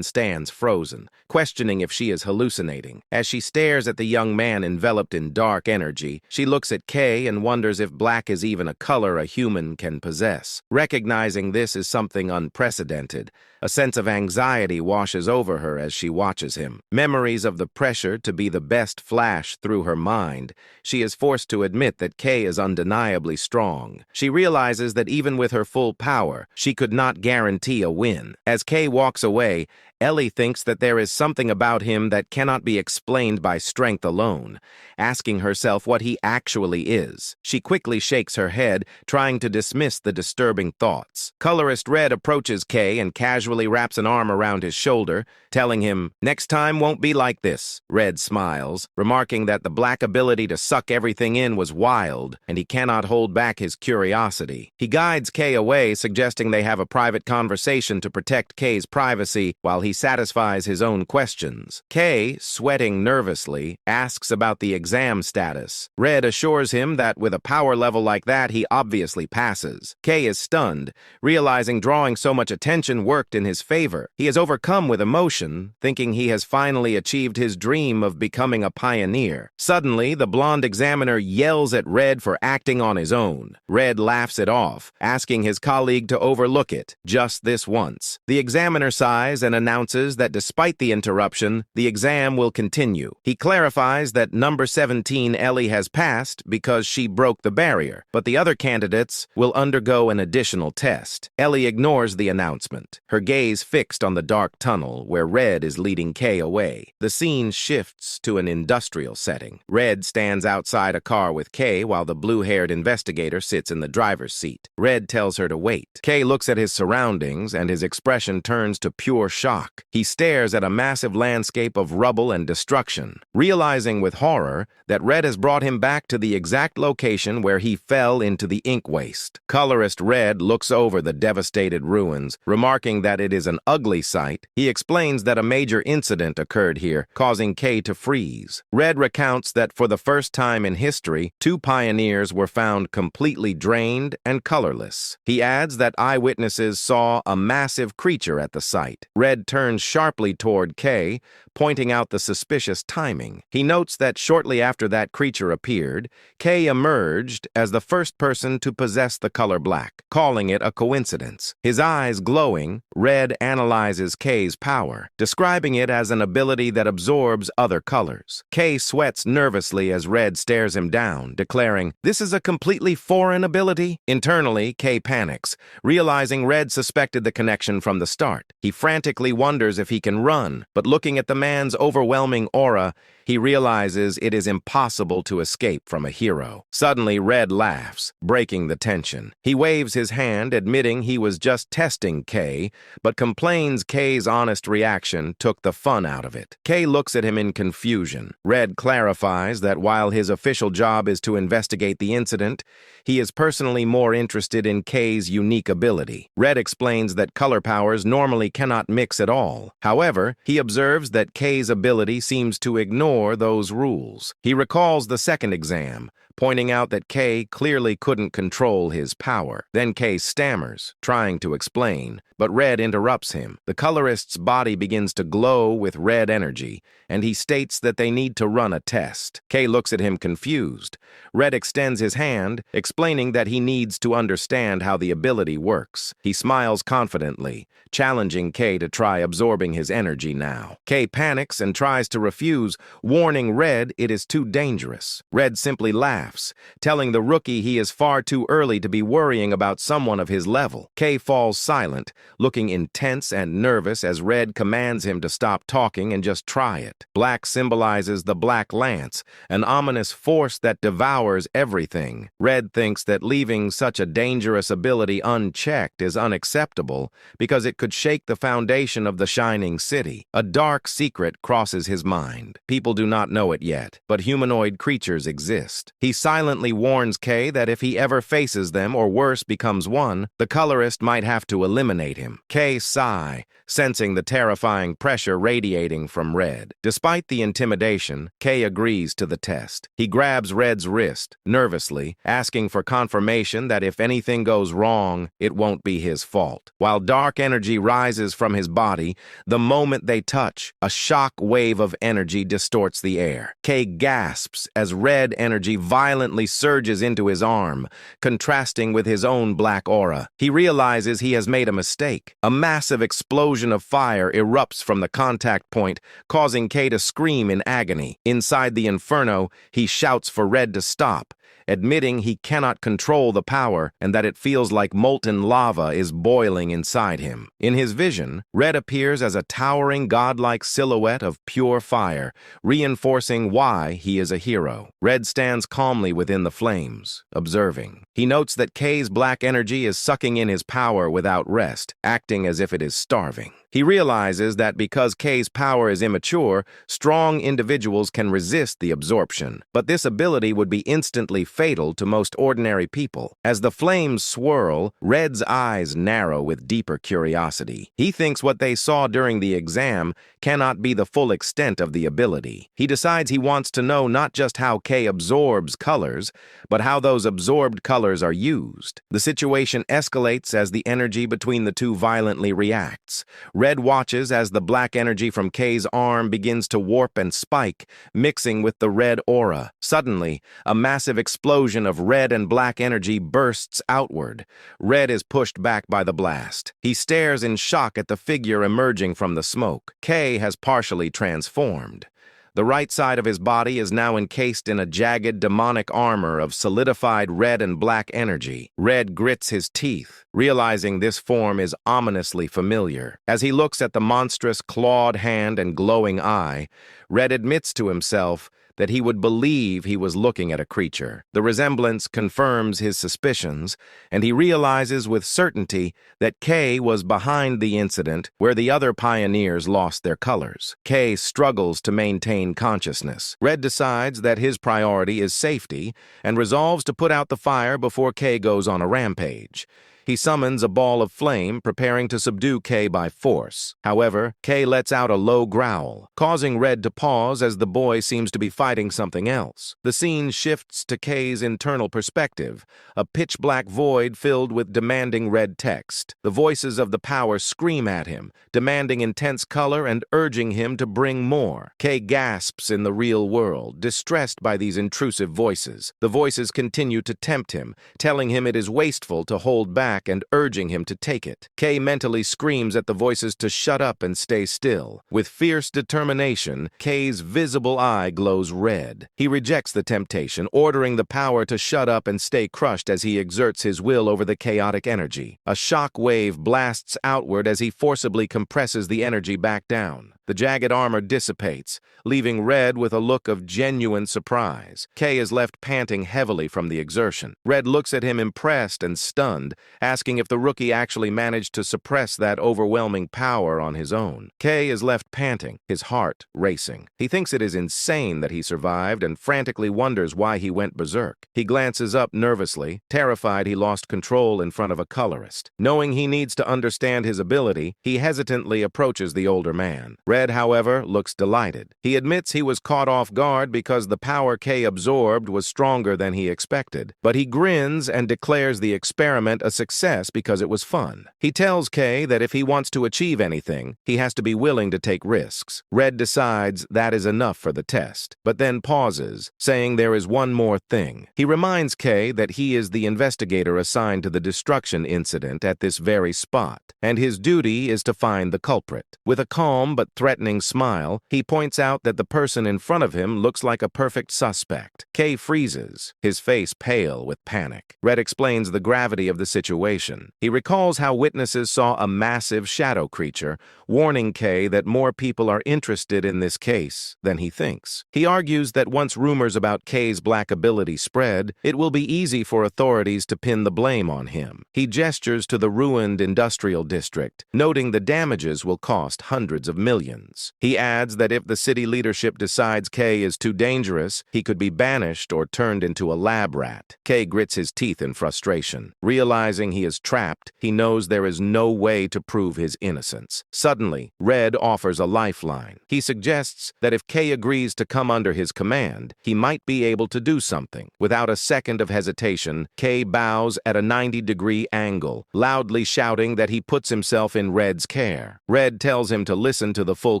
stands frozen, questioning if she is hallucinating. As she stares at the young man enveloped in dark energy, she looks at Kay and wonders if black is even a color a human can possess. Recognizing this is something unprecedented, a sense of anxiety washes over her as she watches him. Memories of the pressure to be the best flash through her mind. She is forced to admit that Kay is undeniably strong. She realizes that even with her full power, she could not guarantee a win. As Kay walks away, Ellie thinks that there is something about him that cannot be explained by strength alone, asking herself what he actually is. She quickly shakes her head, trying to dismiss the disturbing thoughts. Colorist Red approaches Kay and casually wraps an arm around his shoulder, telling him, "Next time won't be like this." Red smiles, remarking that the black ability to suck everything in was wild, and he cannot hold back his curiosity. He guides Kay away, suggesting they have a private conversation to protect Kay's privacy while he satisfies his own questions. Kay, sweating nervously, asks about the exam status. Red assures him that with a power level like that, he obviously passes. Kay is stunned, realizing drawing so much attention worked in his favor. He is overcome with emotion, thinking he has finally achieved his dream of becoming a pioneer. Suddenly, the blonde examiner yells at Red for acting on his own. Red laughs it off, asking his colleague to overlook it, just this once. The examiner sighs and announces that despite the interruption, the exam will continue. He clarifies that number 17 Ellie has passed because she broke the barrier, but the other candidates will undergo an additional test. Ellie ignores the announcement, her gaze fixed on the dark tunnel where Red is leading Kay away. The scene shifts to an industrial setting. Red stands outside a car with Kay while the blue-haired investigator sits in the driver's seat. Red tells her to wait. Kay looks at his surroundings and his expression turns to pure shock. He stares at a massive landscape of rubble and destruction, realizing with horror that Red has brought him back to the exact location where he fell into the ink waste. Colorist Red looks over the devastated ruins, remarking that it is an ugly sight. He explains that a major incident occurred here, causing Kay to freeze. Red recounts that for the first time in history, 2 pioneers were found completely drained and colorless. He adds that eyewitnesses saw a massive creature at the site. Red turns sharply toward Kay, pointing out the suspicious timing. He notes that shortly after that creature appeared, Kay emerged as the first person to possess the color black, calling it a coincidence. His eyes glowing, Red analyzes Kay's power, describing it as an ability that absorbs other colors. Kay sweats nervously as Red stares him down, declaring, "This is a completely foreign ability." Internally, Kay panics, realizing Red suspected the connection from the start. He frantically wonders if he can run, but looking at the man's overwhelming aura, he realizes it is impossible to escape from a hero. Suddenly, Red laughs, breaking the tension. He waves his hand, admitting he was just testing Kay, but complains Kay's honest reaction took the fun out of it. Kay looks at him in confusion. Red clarifies that while his official job is to investigate the incident, he is personally more interested in Kay's unique ability. Red explains that color powers normally cannot mix at all. However, he observes that Kay's ability seems to ignore those rules. He recalls the second exam, pointing out that K clearly couldn't control his power. Then K stammers, trying to explain, but Red interrupts him. The colorist's body begins to glow with red energy, and he states that they need to run a test. K looks at him confused. Red extends his hand, explaining that he needs to understand how the ability works. He smiles confidently, challenging K to try absorbing his energy now. K panics and tries to refuse, warning Red it is too dangerous. Red simply laughs, telling the rookie he is far too early to be worrying about someone of his level. K falls silent, looking intense and nervous as Red commands him to stop talking and just try it. Black symbolizes the Black Lance, an ominous force that devours everything. Red thinks that leaving such a dangerous ability unchecked is unacceptable because it could shake the foundation of the Shining City. A dark secret crosses his mind. People do not know it yet, but humanoid creatures exist. He silently warns K that if he ever faces them or worse becomes one, the colorist might have to eliminate him. K sigh, sensing the terrifying pressure radiating from Red. Despite the intimidation, K agrees to the test. He grabs Red's wrist, nervously, asking for confirmation that if anything goes wrong, it won't be his fault. While dark energy rises from his body, the moment they touch, a shock wave of energy distorts the air. K gasps as red energy violently surges into his arm, contrasting with his own black aura. He realizes he has made a mistake. A massive explosion of fire erupts from the contact point, causing K to scream in agony. Inside the inferno, he shouts for Red to stop, admitting he cannot control the power and that it feels like molten lava is boiling inside him. In his vision, Red appears as a towering godlike silhouette of pure fire, reinforcing why he is a hero. Red stands calmly within the flames, observing. He notes that K's black energy is sucking in his power without rest, acting as if it is starving. He realizes that because K's power is immature, strong individuals can resist the absorption, but this ability would be instantly fatal to most ordinary people. As the flames swirl, Red's eyes narrow with deeper curiosity. He thinks what they saw during the exam cannot be the full extent of the ability. He decides he wants to know not just how K absorbs colors, but how those absorbed colors are used. The situation escalates as the energy between the two violently reacts. Red watches as the black energy from K's arm begins to warp and spike, mixing with the red aura. Suddenly, a massive explosion of red and black energy bursts outward. Red is pushed back by the blast. He stares in shock at the figure emerging from the smoke. K has partially transformed. The right side of his body is now encased in a jagged demonic armor of solidified red and black energy. Red grits his teeth, realizing this form is ominously familiar. As he looks at the monstrous clawed hand and glowing eye, Red admits to himself that he would believe he was looking at a creature. The resemblance confirms his suspicions, and he realizes with certainty that K was behind the incident where the other pioneers lost their colors. K struggles to maintain consciousness. Red decides that his priority is safety and resolves to put out the fire before K goes on a rampage. He summons a ball of flame, preparing to subdue K by force. However, K lets out a low growl, causing Red to pause as the boy seems to be fighting something else. The scene shifts to K's internal perspective, a pitch-black void filled with demanding red text. The voices of the power scream at him, demanding intense color and urging him to bring more. K gasps in the real world, distressed by these intrusive voices. The voices continue to tempt him, telling him it is wasteful to hold back and urging him to take it. K mentally screams at the voices to shut up and stay still. With fierce determination, K's visible eye glows red. He rejects the temptation, ordering the power to shut up and stay crushed as he exerts his will over the chaotic energy. A shock wave blasts outward as he forcibly compresses the energy back down. The jagged armor dissipates, leaving Red with a look of genuine surprise. K is left panting heavily from the exertion. Red looks at him impressed and stunned, asking if the rookie actually managed to suppress that overwhelming power on his own. K is left panting, his heart racing. He thinks it is insane that he survived and frantically wonders why he went berserk. He glances up nervously, terrified he lost control in front of a colorist. Knowing he needs to understand his ability, he hesitantly approaches the older man. Red, however, looks delighted. He admits he was caught off guard because the power Kay absorbed was stronger than he expected, but he grins and declares the experiment a success because it was fun. He tells Kay that if he wants to achieve anything, he has to be willing to take risks. Red decides that is enough for the test, but then pauses, saying there is one more thing. He reminds Kay that he is the investigator assigned to the destruction incident at this very spot, and his duty is to find the culprit. With a calm but threatening smile, he points out that the person in front of him looks like a perfect suspect. Kay freezes, his face pale with panic. Red explains the gravity of the situation. He recalls how witnesses saw a massive shadow creature, warning Kay that more people are interested in this case than he thinks. He argues that once rumors about Kay's black ability spread, it will be easy for authorities to pin the blame on him. He gestures to the ruined industrial district, noting the damages will cost hundreds of millions. He adds that if the city leadership decides Kay is too dangerous, he could be banished or turned into a lab rat. Kay grits his teeth in frustration. Realizing he is trapped, he knows there is no way to prove his innocence. Suddenly, Red offers a lifeline. He suggests that if Kay agrees to come under his command, he might be able to do something. Without a second of hesitation, Kay bows at a 90-degree angle, loudly shouting that he puts himself in Red's care. Red tells him to listen to the full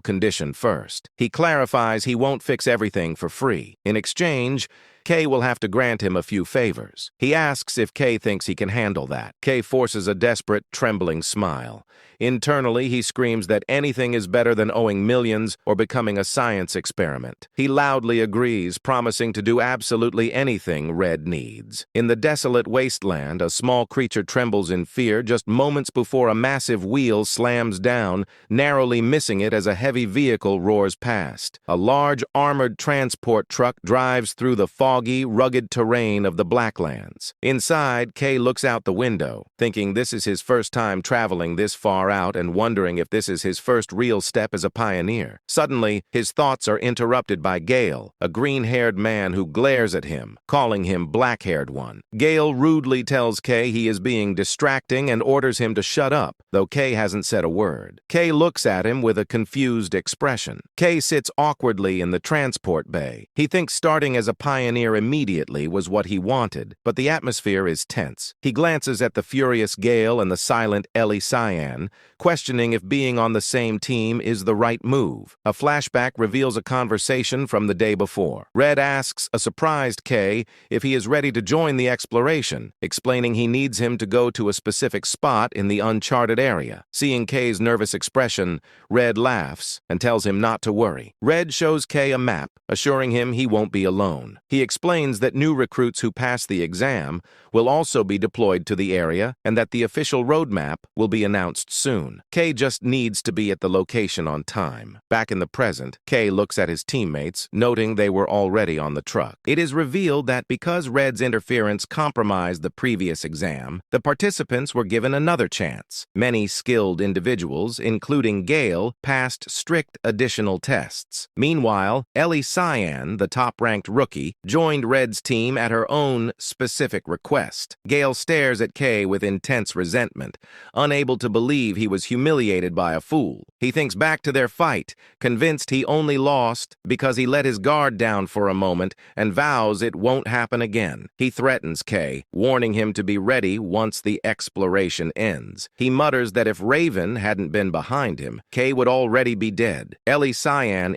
condition first. He clarifies he won't fix everything for free. In exchange, Kay will have to grant him a few favors. He asks if Kay thinks he can handle that. Kay forces a desperate, trembling smile. Internally, he screams that anything is better than owing millions or becoming a science experiment. He loudly agrees, promising to do absolutely anything Red needs. In the desolate wasteland, a small creature trembles in fear just moments before a massive wheel slams down, narrowly missing it as a heavy vehicle roars past. A large armored transport truck drives through the foggy, rugged terrain of the Blacklands. Inside, Kay looks out the window, thinking this is his first time traveling this far out and wondering if this is his first real step as a pioneer. Suddenly, his thoughts are interrupted by Gale, a green-haired man who glares at him, calling him black-haired one. Gale rudely tells Kay he is being distracting and orders him to shut up, though Kay hasn't said a word. Kay looks at him with a confused expression. Kay sits awkwardly in the transport bay. He thinks starting as a pioneer immediately was what he wanted, but the atmosphere is tense. He glances at the furious Gale and the silent Ellie, questioning if being on the same team is the right move. A flashback reveals a conversation from the day before. Red asks a surprised Kay if he is ready to join the exploration, explaining he needs him to go to a specific spot in the uncharted area. Seeing Kay's nervous expression, Red laughs and tells him not to worry. Red shows Kay a map, assuring him he won't be alone. He explains that new recruits who pass the exam will also be deployed to the area and that the official roadmap will be announced soon. Kay just needs to be at the location on time. Back in the present, Kay looks at his teammates, noting they were already on the truck. It is revealed that because Red's interference compromised the previous exam, the participants were given another chance. Many skilled individuals, including Gale, passed strict additional tests. Meanwhile, Ellie, the top-ranked rookie, joined Red's team at her own specific request. Gale stares at Kay with intense resentment, unable to believe he was humiliated by a fool. He thinks back to their fight, convinced he only lost because he let his guard down for a moment and vows it won't happen again. He threatens Kay, warning him to be ready once the exploration ends. He mutters that if Raven hadn't been behind him, Kay would already be dead. Ellie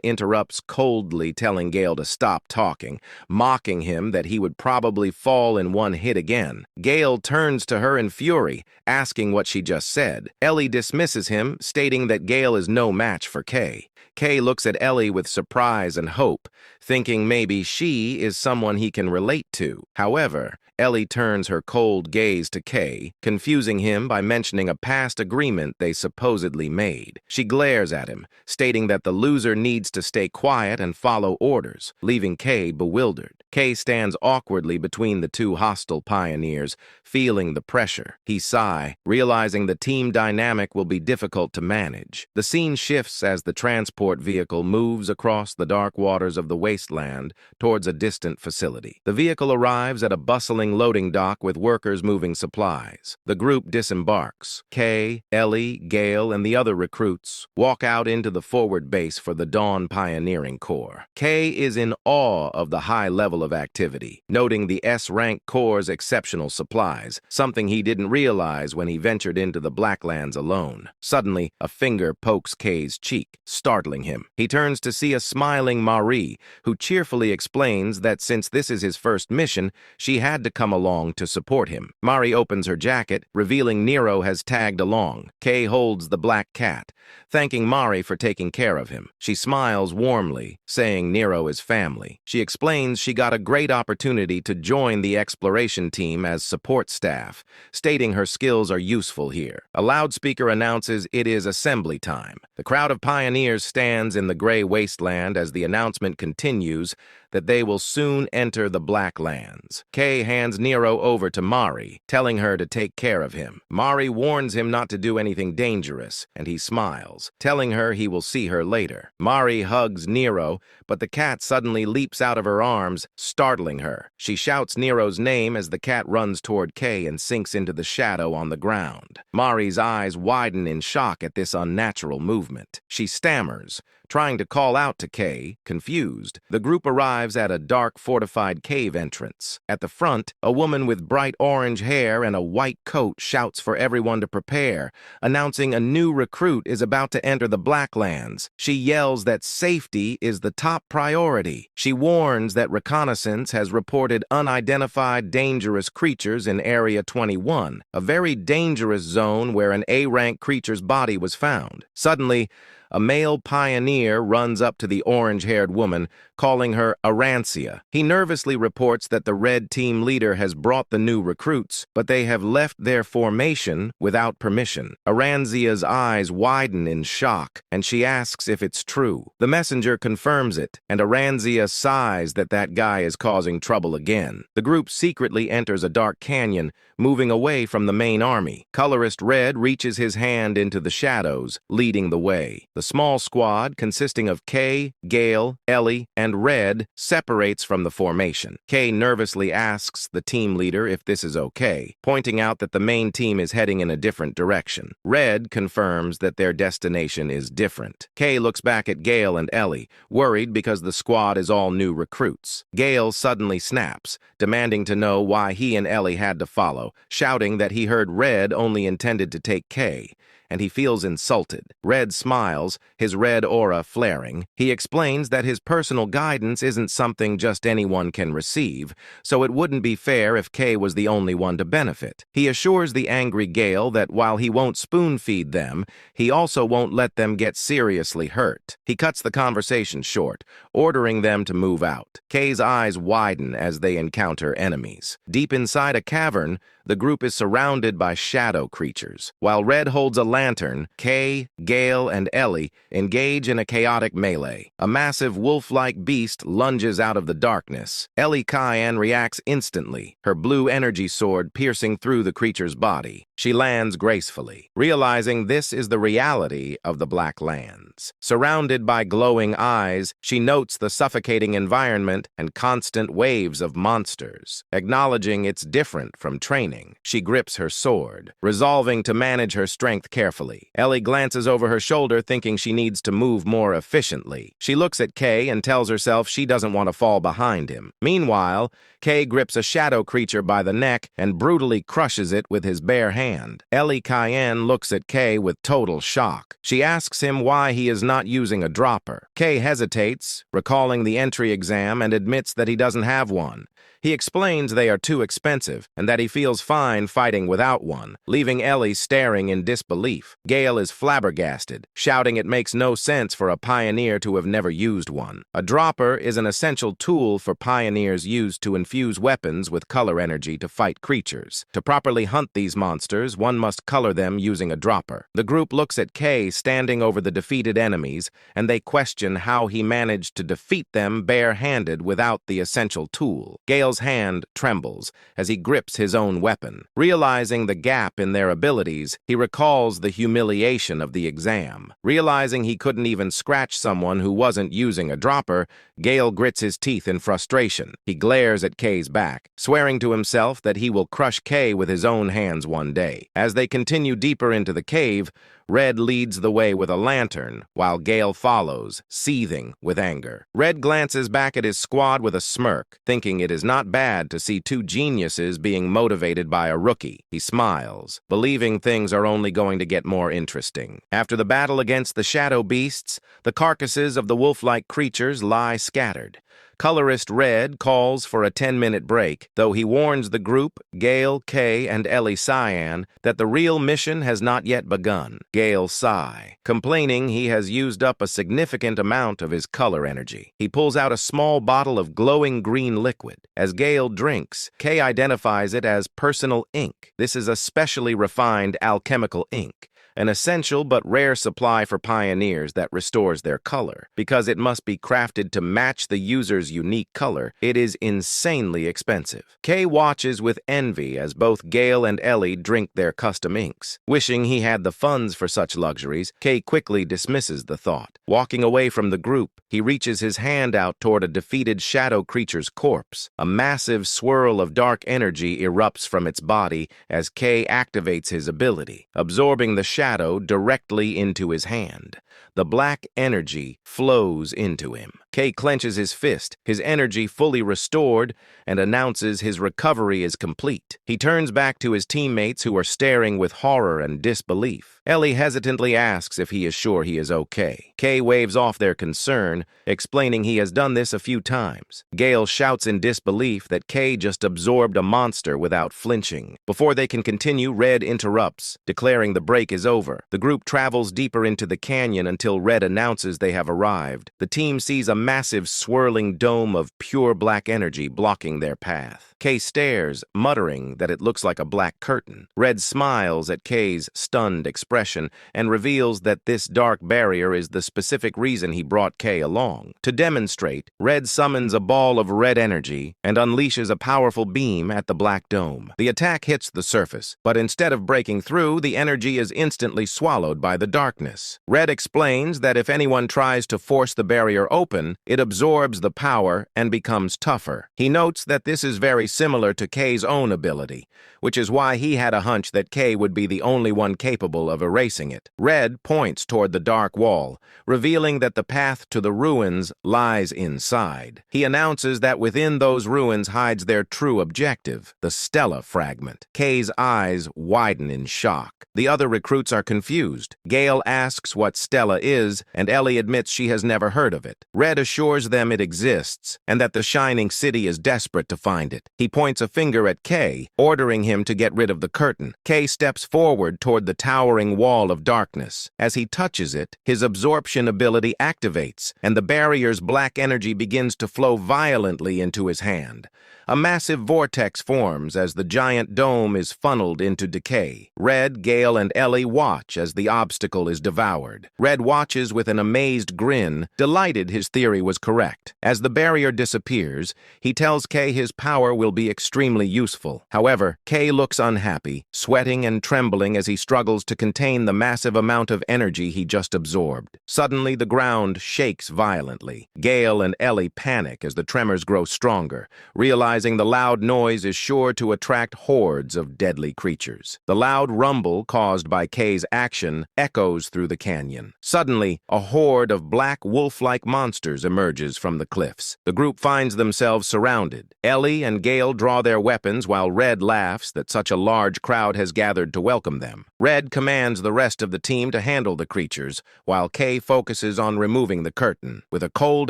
interrupts coldly, telling Gale to stop talking, mocking him that he would probably fall in one hit again. Gale turns to her in fury, asking what she just said. Ellie dismisses him, stating that Gale is no match for Kay. Kay looks at Ellie with surprise and hope, thinking maybe she is someone he can relate to. However, Ellie turns her cold gaze to Kay, confusing him by mentioning a past agreement they supposedly made. She glares at him, stating that the loser needs to stay quiet and follow orders, leaving Kay bewildered. Kay stands awkwardly between the two hostile pioneers, feeling the pressure. He sighs, realizing the team dynamic will be difficult to manage. The scene shifts as the transport vehicle moves across the dark waters of the wasteland towards a distant facility. The vehicle arrives at a bustling loading dock with workers moving supplies. The group disembarks. Kay, Ellie, Gale, and the other recruits walk out into the forward base for the Dawn Pioneering Corps. Kay is in awe of the high level of activity, noting the S-rank Corps' exceptional supplies, something he didn't realize when he ventured into the Blacklands alone. Suddenly, a finger pokes Kay's cheek, startling him. He turns to see a smiling Marie, who cheerfully explains that since this is his first mission, she had to come along to support him. Marie opens her jacket, revealing Nero has tagged along. Kay holds the black cat, thanking Mari for taking care of him. She smiles warmly, saying Nero is family. She explains she got a great opportunity to join the exploration team as support staff, stating her skills are useful here. A loudspeaker announces it is assembly time. The crowd of pioneers stands in the gray wasteland as the announcement continues that they will soon enter the Blacklands. Kay hands Nero over to Mari, telling her to take care of him. Mari warns him not to do anything dangerous, and he smiles, telling her he will see her later. Mari hugs Nero, but the cat suddenly leaps out of her arms, startling her. She shouts Nero's name as the cat runs toward Kay and sinks into the shadow on the ground. Mari's eyes widen in shock at this unnatural movement. She stammers, trying to call out to Kay, confused. The group arrives at a dark, fortified cave entrance. At the front, a woman with bright orange hair and a white coat shouts for everyone to prepare, announcing a new recruit is about to enter the Blacklands. She yells that safety is the top priority. She warns that reconnaissance has reported unidentified dangerous creatures in Area 21, a very dangerous zone where an A-rank creature's body was found. Suddenly, a male pioneer runs up to the orange-haired woman, calling her Arancia. He nervously reports that the red team leader has brought the new recruits, but they have left their formation without permission. Arancia's eyes widen in shock, and she asks if it's true. The messenger confirms it, and Arancia sighs that guy is causing trouble again. The group secretly enters a dark canyon, moving away from the main army. Colorist Red reaches his hand into the shadows, leading the way. The small squad, consisting of Kay, Gale, Ellie, and Red, separates from the formation. Kay nervously asks the team leader if this is okay, pointing out that the main team is heading in a different direction. Red confirms that their destination is different. Kay looks back at Gale and Ellie, worried because the squad is all new recruits. Gale suddenly snaps, demanding to know why he and Ellie had to follow, shouting that he heard Red only intended to take Kay, and he feels insulted. Red smiles, his red aura flaring. He explains that his personal guidance isn't something just anyone can receive, so it wouldn't be fair if Kay was the only one to benefit. He assures the angry Gale that while he won't spoon-feed them, he also won't let them get seriously hurt. He cuts the conversation short, ordering them to move out. Kay's eyes widen as they encounter enemies. Deep inside a cavern, the group is surrounded by shadow creatures. While Red holds a lantern, Kay, Gale, and Ellie engage in a chaotic melee. A massive wolf-like beast lunges out of the darkness. Ellie Cayenne reacts instantly, her blue energy sword piercing through the creature's body. She lands gracefully, realizing this is the reality of the Blacklands. Surrounded by glowing eyes, she notes the suffocating environment and constant waves of monsters. Acknowledging it's different from training, she grips her sword, resolving to manage her strength carefully. Ellie glances over her shoulder, thinking she needs to move more efficiently. She looks at Kay and tells herself she doesn't want to fall behind him. Meanwhile, Kay grips a shadow creature by the neck and brutally crushes it with his bare hand. Ellie Cayenne looks at Kay with total shock. She asks him why he is not using a dropper. Kay hesitates, recalling the entry exam, and admits that he doesn't have one. He explains they are too expensive and that he feels fine fighting without one, leaving Ellie staring in disbelief. Gale is flabbergasted, shouting it makes no sense for a pioneer to have never used one. A dropper is an essential tool for pioneers used to infuse weapons with color energy to fight creatures. To properly hunt these monsters, one must color them using a dropper. The group looks at Kay standing over the defeated enemies, and they question how he managed to defeat them bare-handed without the essential tool. Gale's hand trembles as he grips his own weapon. Realizing the gap in their abilities, he recalls the humiliation of the exam. Realizing he couldn't even scratch someone who wasn't using a dropper, Gale grits his teeth in frustration. He glares at Kay's back, swearing to himself that he will crush Kay with his own hands one day. As they continue deeper into the cave, Red leads the way with a lantern, while Gale follows, seething with anger. Red glances back at his squad with a smirk, thinking it is not bad to see two geniuses being motivated by a rookie. He smiles, believing things are only going to get more interesting. After the battle against the shadow beasts, the carcasses of the wolf-like creatures lie scattered. Colorist Red calls for a 10-minute break, though he warns the group, Gale, Kay, and Ellie Cyan, that the real mission has not yet begun. Gale sigh, complaining he has used up a significant amount of his color energy. He pulls out a small bottle of glowing green liquid. As Gale drinks, Kay identifies it as personal ink. This is a specially refined alchemical ink, an essential but rare supply for pioneers that restores their color. Because it must be crafted to match the user's unique color, it is insanely expensive. Kay watches with envy as both Gale and Ellie drink their custom inks. Wishing he had the funds for such luxuries, Kay quickly dismisses the thought. Walking away from the group, he reaches his hand out toward a defeated shadow creature's corpse. A massive swirl of dark energy erupts from its body as Kay activates his ability, absorbing the shadow directly into his hand. The black energy flows into him. Kay clenches his fist, his energy fully restored, and announces his recovery is complete. He turns back to his teammates who are staring with horror and disbelief. Ellie hesitantly asks if he is sure he is okay. Kay waves off their concern, explaining he has done this a few times. Gale shouts in disbelief that Kay just absorbed a monster without flinching. Before they can continue, Red interrupts, declaring the break is over. The group travels deeper into the canyon until Red announces they have arrived. The team sees a massive swirling dome of pure black energy blocking their path. Kay stares, muttering that it looks like a black curtain. Red smiles at Kay's stunned expression and reveals that this dark barrier is the specific reason he brought Kay along. To demonstrate, Red summons a ball of red energy and unleashes a powerful beam at the black dome. The attack hits the surface, but instead of breaking through, the energy is instantly swallowed by the darkness. Red explains that if anyone tries to force the barrier open, it absorbs the power and becomes tougher. He notes that this is very similar to Kay's own ability, which is why he had a hunch that Kay would be the only one capable of erasing it. Red points toward the dark wall, revealing that the path to the ruins lies inside. He announces that within those ruins hides their true objective, the Stella fragment. Kay's eyes widen in shock. The other recruits are confused. Gale asks what Stella is, and Ellie admits she has never heard of it. Red assures them it exists, and that the Shining City is desperate to find it. He points a finger at Kay, ordering him to get rid of the curtain. Kay steps forward toward the towering wall of darkness. As he touches it, his absorption ability activates, and the barrier's black energy begins to flow violently into his hand. A massive vortex forms as the giant dome is funneled into decay. Red, Gale, and Ellie watch as the obstacle is devoured. Red watches with an amazed grin, delighted his theory was correct. As the barrier disappears, he tells Kay his power will be extremely useful. However, Kay looks unhappy, sweating and trembling as he struggles to contain the massive amount of energy he just absorbed. Suddenly, the ground shakes violently. Gale and Ellie panic as the tremors grow stronger, realizing the loud noise is sure to attract hordes of deadly creatures. The loud rumble caused by Kay's action echoes through the canyon. Suddenly, a horde of black wolf-like monsters emerges from the cliffs. The group finds themselves surrounded. Ellie and Gale draw their weapons while Red laughs that such a large crowd has gathered to welcome them. Red commands the rest of the team to handle the creatures, while Kay focuses on removing the curtain. With a cold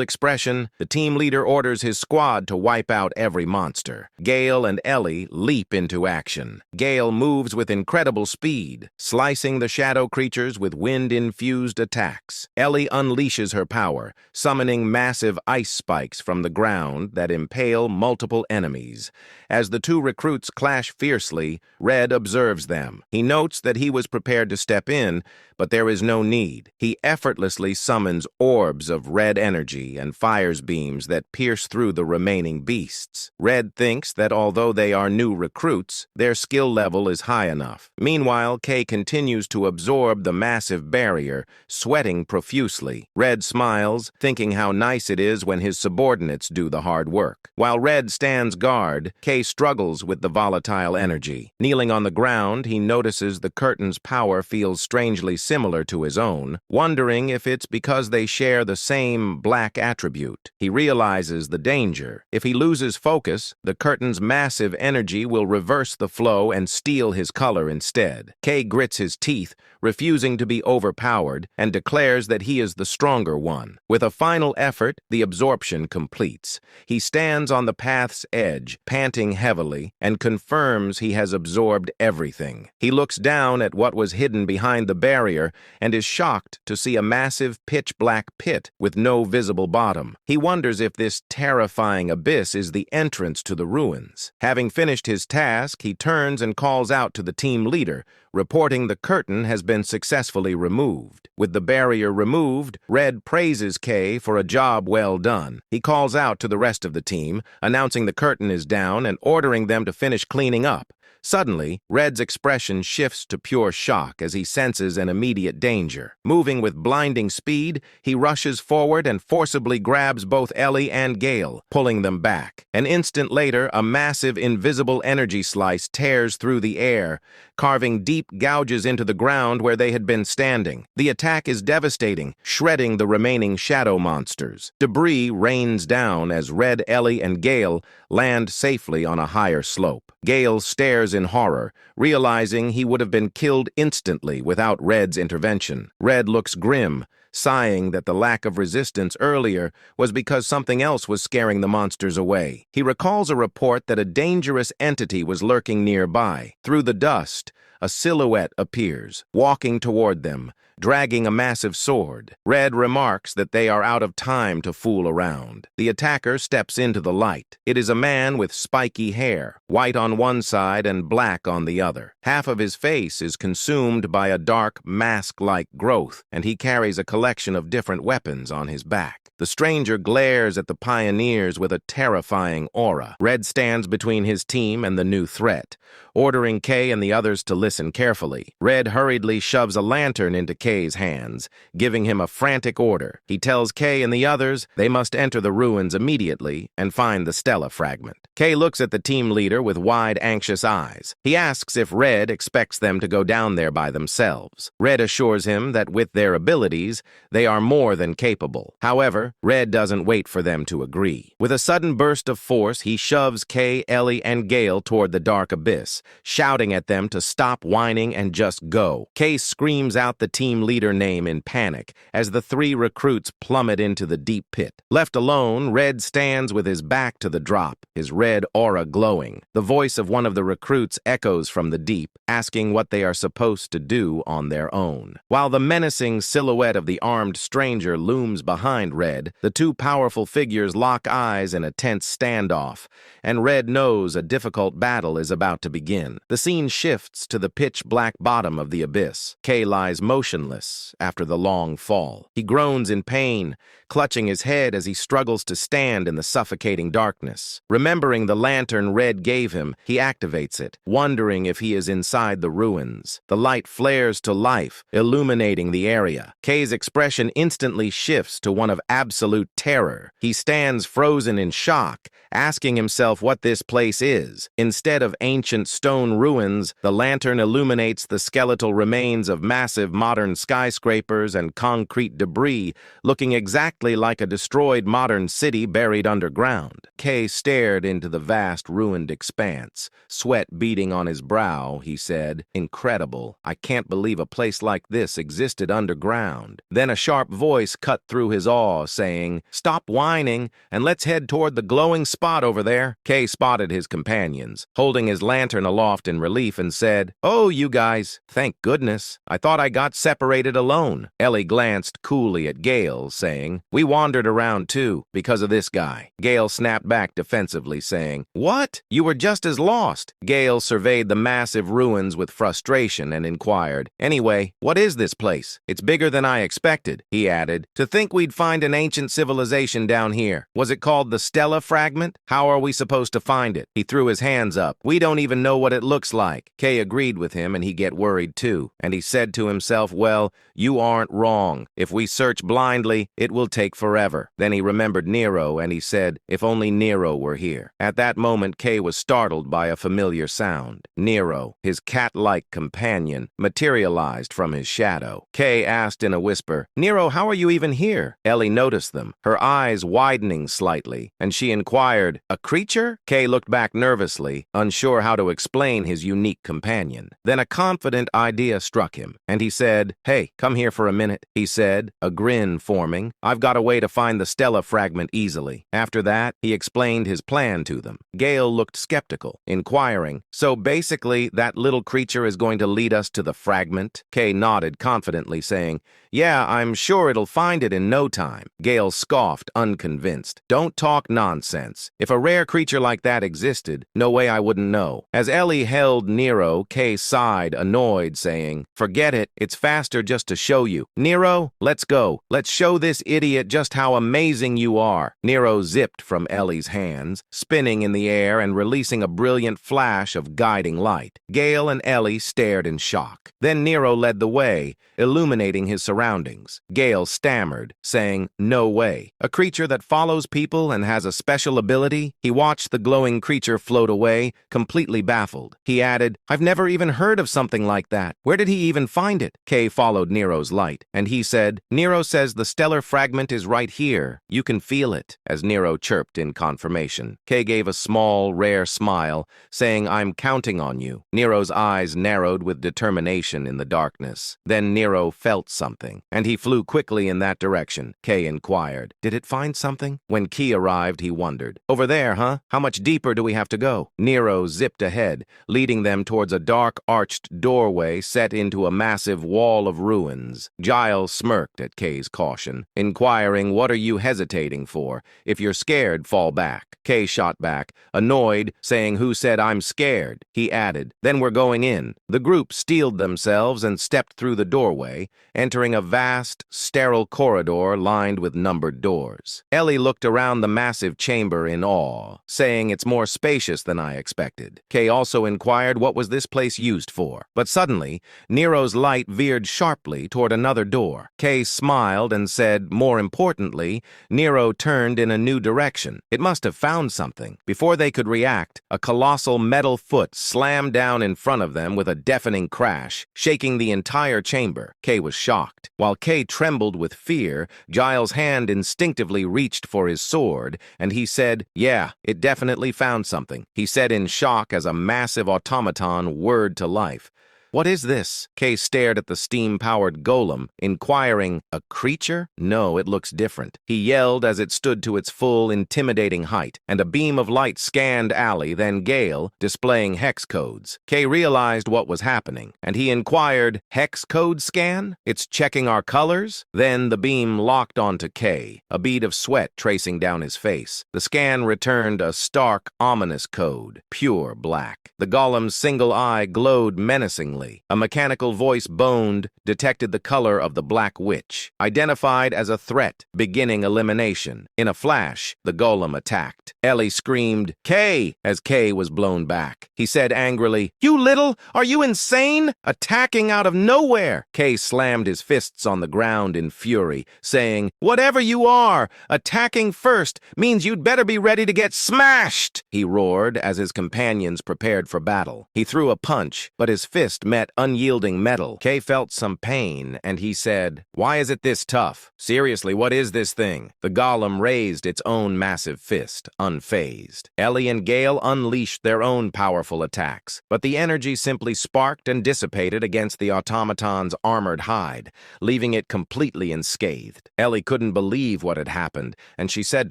expression, the team leader orders his squad to wipe out every monster. monster. Gale and Ellie leap into action. Gale moves with incredible speed, slicing the shadow creatures with wind-infused attacks. Ellie unleashes her power, summoning massive ice spikes from the ground that impale multiple enemies. As the two recruits clash fiercely, Red observes them. He notes that he was prepared to step in, but there is no need. He effortlessly summons orbs of red energy and fires beams that pierce through the remaining beasts. Red thinks that although they are new recruits, their skill level is high enough. Meanwhile, Kay continues to absorb the massive barrier, sweating profusely. Red smiles, thinking how nice it is when his subordinates do the hard work. While Red stands guard, Kay struggles with the volatile energy. Kneeling on the ground, he notices the curtain's power feels strangely similar to his own, wondering if it's because they share the same black attribute. He realizes the danger. If he loses focus, the curtain's massive energy will reverse the flow and steal his color instead. Kay grits his teeth, refusing to be overpowered, and declares that he is the stronger one. With a final effort, the absorption completes. He stands on the path's edge, panting heavily, and confirms he has absorbed everything. He looks down at what was hidden behind the barrier and is shocked to see a massive pitch-black pit with no visible bottom. He wonders if this terrifying abyss is the entrance to the ruins. Having finished his task, he turns and calls out to the team leader, reporting the curtain has been successfully removed. With the barrier removed, Red praises Kay for a job well done. He calls out to the rest of the team, announcing the curtain is down and ordering them to finish cleaning up. Suddenly, Red's expression shifts to pure shock as he senses an immediate danger. Moving with blinding speed, he rushes forward and forcibly grabs both Ellie and Gale, pulling them back. An instant later, a massive invisible energy slice tears through the air, carving deep gouges into the ground where they had been standing. The attack is devastating, shredding the remaining shadow monsters. Debris rains down as Red, Ellie, and Gale land safely on a higher slope. Gale stares in horror, realizing he would have been killed instantly without Red's intervention. Red looks grim, sighing that the lack of resistance earlier was because something else was scaring the monsters away. He recalls a report that a dangerous entity was lurking nearby. Through the dust, a silhouette appears, walking toward them, dragging a massive sword. Red remarks that they are out of time to fool around. The attacker steps into the light. It is a man with spiky hair, white on one side and black on the other. Half of his face is consumed by a dark, mask-like growth, and he carries a collection of different weapons on his back. The stranger glares at the pioneers with a terrifying aura. Red stands between his team and the new threat, ordering Kay and the others to listen carefully. Red hurriedly shoves a lantern into Kay's hands, giving him a frantic order. He tells Kay and the others they must enter the ruins immediately and find the Stella fragment. Kay looks at the team leader with wide, anxious eyes. He asks if Red expects them to go down there by themselves. Red assures him that with their abilities, they are more than capable. However, Red doesn't wait for them to agree. With a sudden burst of force, he shoves Kay, Ellie, and Gale toward the dark abyss, shouting at them to stop whining and just go. Kay screams out the team leader name in panic as the three recruits plummet into the deep pit. Left alone, Red stands with his back to the drop, his red aura glowing. The voice of one of the recruits echoes from the deep, asking what they are supposed to do on their own. While the menacing silhouette of the armed stranger looms behind Red, the two powerful figures lock eyes in a tense standoff, and Red knows a difficult battle is about to begin. The scene shifts to the pitch-black bottom of the abyss. Kay lies motionless after the long fall. He groans in pain, clutching his head as he struggles to stand in the suffocating darkness. Remembering the lantern Red gave him, he activates it, wondering if he is inside the ruins. The light flares to life, illuminating the area. Kay's expression instantly shifts to one of absolute terror. He stands frozen in shock, asking himself what this place is. Instead of ancient stone ruins, the lantern illuminates the skeletal remains of massive modern and skyscrapers and concrete debris, looking exactly like a destroyed modern city buried underground. Kay stared into the vast ruined expanse. Sweat beading on his brow, he said, "Incredible. I can't believe a place like this existed underground." Then a sharp voice cut through his awe, saying, "Stop whining, and let's head toward the glowing spot over there." Kay spotted his companions, holding his lantern aloft in relief, and said, "Oh, you guys, thank goodness. I thought I got separated alone." Ellie glanced coolly at Gale, saying, "We wandered around too, because of this guy." Gale snapped back defensively, saying, "What? You were just as lost." Gale surveyed the massive ruins with frustration and inquired, "Anyway, what is this place? It's bigger than I expected." He added, "To think we'd find an ancient civilization down here. Was it called the Stella fragment? How are we supposed to find it?" He threw his hands up. "We don't even know what it looks like." Kay agreed with him, and he get worried too. And he said to himself, "Well, you aren't wrong. If we search blindly, it will take forever." Then he remembered Nero, and he said, "If only Nero were here." At that moment, Kay was startled by a familiar sound. Nero, his cat-like companion, materialized from his shadow. Kay asked in a whisper, "Nero, how are you even here?" Ellie noticed them, her eyes widening slightly, and she inquired, "A creature?" Kay looked back nervously, unsure how to explain his unique companion. Then a confident idea struck him, and he said, "Hey, come here for a minute," he said, a grin forming. "I've got a way to find the Stella fragment easily." After that, he explained his plan to them. Gale looked skeptical, inquiring, "So basically, that little creature is going to lead us to the fragment?" Kay nodded confidently, saying, "Yeah, I'm sure it'll find it in no time." Gale scoffed, unconvinced. "Don't talk nonsense. If a rare creature like that existed, no way I wouldn't know." As Ellie held Nero, Kay sighed, annoyed, saying, "Forget it. It's faster just to show you. Nero, let's go. Let's show this idiot just how amazing you are." Nero zipped from Ellie's hands, spinning in the air and releasing a brilliant flash of guiding light. Gale and Ellie stared in shock. Then Nero led the way, illuminating his surroundings. Gale stammered, saying, "No way. A creature that follows people and has a special ability?" He watched the glowing creature float away, completely baffled. He added, "I've never even heard of something like that. Where did he even find it?" Kay followed Nero's light, and he said, "Nero says the stellar fragment is right here. You can feel it," as Nero chirped in confirmation. Kay gave a small, rare smile, saying, "I'm counting on you." Nero's eyes narrowed with determination in the darkness. Then Nero felt something, and he flew quickly in that direction. Kay inquired, "Did it find something?" When Key arrived, he wondered, "Over there, huh? How much deeper do we have to go?" Nero zipped ahead, leading them towards a dark, arched doorway set into a massive wall of ruins. Giles smirked at Kay's caution, inquiring, "What are you hesitating for? If you're scared, fall back." Kay shot back, annoyed, saying, "Who said I'm scared?" He added, "Then we're going in." The group steeled themselves and stepped through the doorway, entering a vast, sterile corridor lined with numbered doors. Ellie looked around the massive chamber in awe, saying, "It's more spacious than I expected." Kay also inquired what was this place used for. But suddenly, Nero's light veered sharply toward another door. Kay smiled and said, "More importantly, Nero turned in a new direction. It must have found something." Before they could react, a colossal metal foot slammed down in front of them with a deafening crash, shaking the entire chamber. Kay was shocked. While Kay trembled with fear, Giles' hand instinctively reached for his sword, and he said, "Yeah, it definitely found something." He said in shock as a massive automaton whirred to life. "What is this?" Kay stared at the steam-powered golem, inquiring, "A creature? No, it looks different." He yelled as it stood to its full, intimidating height, and a beam of light scanned Ellie, then Gale, displaying hex codes. Kay realized what was happening, and he inquired, "Hex code scan? It's checking our colors?" Then the beam locked onto Kay, a bead of sweat tracing down his face. The scan returned a stark, ominous code, pure black. The golem's single eye glowed menacingly. A mechanical voice boned, detected the color of the Black Witch. Identified as a threat, beginning elimination. In a flash, the golem attacked. Ellie screamed, "Kay!" as Kay was blown back. He said angrily, "You little, are you insane? Attacking out of nowhere!" Kay slammed his fists on the ground in fury, saying, "Whatever you are, attacking first means you'd better be ready to get smashed!" He roared as his companions prepared for battle. He threw a punch, but his fist met unyielding metal. Kay felt some pain, and he said, "Why is it this tough? Seriously, what is this thing?" The golem raised its own massive fist, unfazed. Ellie and Gale unleashed their own powerful attacks, but the energy simply sparked and dissipated against the automaton's armored hide, leaving it completely unscathed. Ellie couldn't believe what had happened, and she said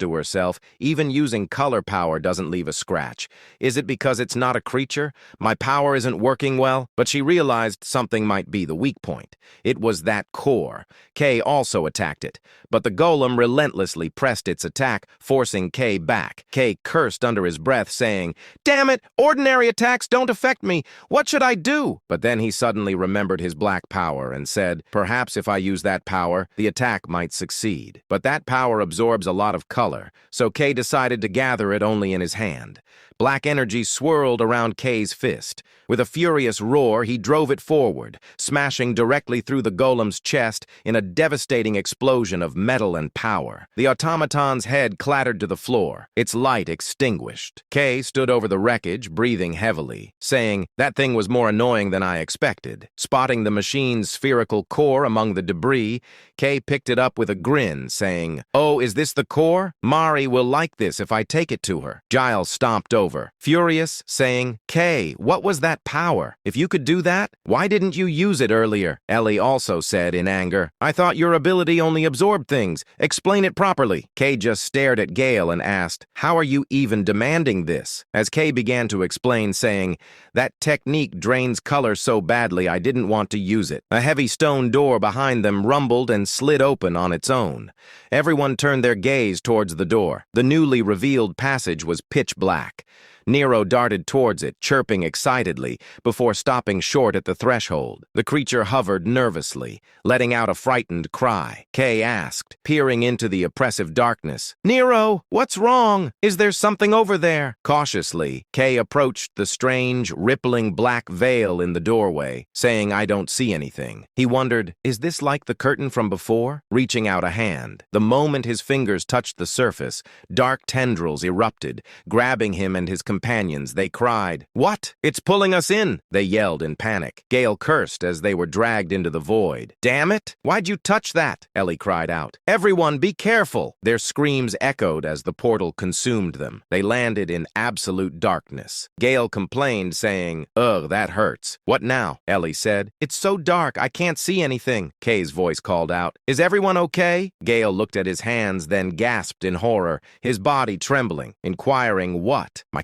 to herself, "Even using color power doesn't leave a scratch. Is it because it's not a creature? My power isn't working well?" But she realized something might be the weak point. It was that core. Kay also attacked it, but the golem relentlessly pressed its attack, forcing Kay back. Kay cursed under his breath, saying, "Damn it! Ordinary attacks don't affect me! What should I do?" But then he suddenly remembered his black power and said, "Perhaps if I use that power, the attack might succeed." But that power absorbs a lot of color, so Kay decided to gather it only in his hand. Black energy swirled around Kay's fist. With a furious roar, he drove it forward, smashing directly through the golem's chest in a devastating explosion of metal and power. The automaton's head clattered to the floor, its light extinguished. Kay stood over the wreckage, breathing heavily, saying, "That thing was more annoying than I expected." Spotting the machine's spherical core among the debris, Kay picked it up with a grin, saying, "Oh, is this the core? Mari will like this if I take it to her." Giles stomped over, furious, saying, "Kay, what was that power? If you could do that, why didn't you use it earlier?" Ellie also said in anger, "I thought your ability only absorbed things. Explain it properly." Kay just stared at Gale and asked, "How are you even demanding this?" As Kay began to explain, saying, "That technique drains color so badly I didn't want to use it." A heavy stone door behind them rumbled and slid open on its own. Everyone turned their gaze towards the door. The newly revealed passage was pitch black. Nero darted towards it, chirping excitedly, before stopping short at the threshold. The creature hovered nervously, letting out a frightened cry. Kay asked, peering into the oppressive darkness, "Nero, what's wrong? Is there something over there?" Cautiously, Kay approached the strange, rippling black veil in the doorway, saying, "I don't see anything." He wondered, is this like the curtain from before? Reaching out a hand. The moment his fingers touched the surface, dark tendrils erupted, grabbing him and his companions. They cried, "What? It's pulling us in!" They yelled in panic. Gale cursed as they were dragged into the void. "Damn it! Why'd you touch that?" Ellie cried out. "Everyone, be careful!" Their screams echoed as the portal consumed them. They landed in absolute darkness. Gale complained, saying, "Ugh, that hurts." "What now?" Ellie said. "It's so dark, I can't see anything." Kay's voice called out, "Is everyone okay?" Gale looked at his hands, then gasped in horror, his body trembling, inquiring, "What?" My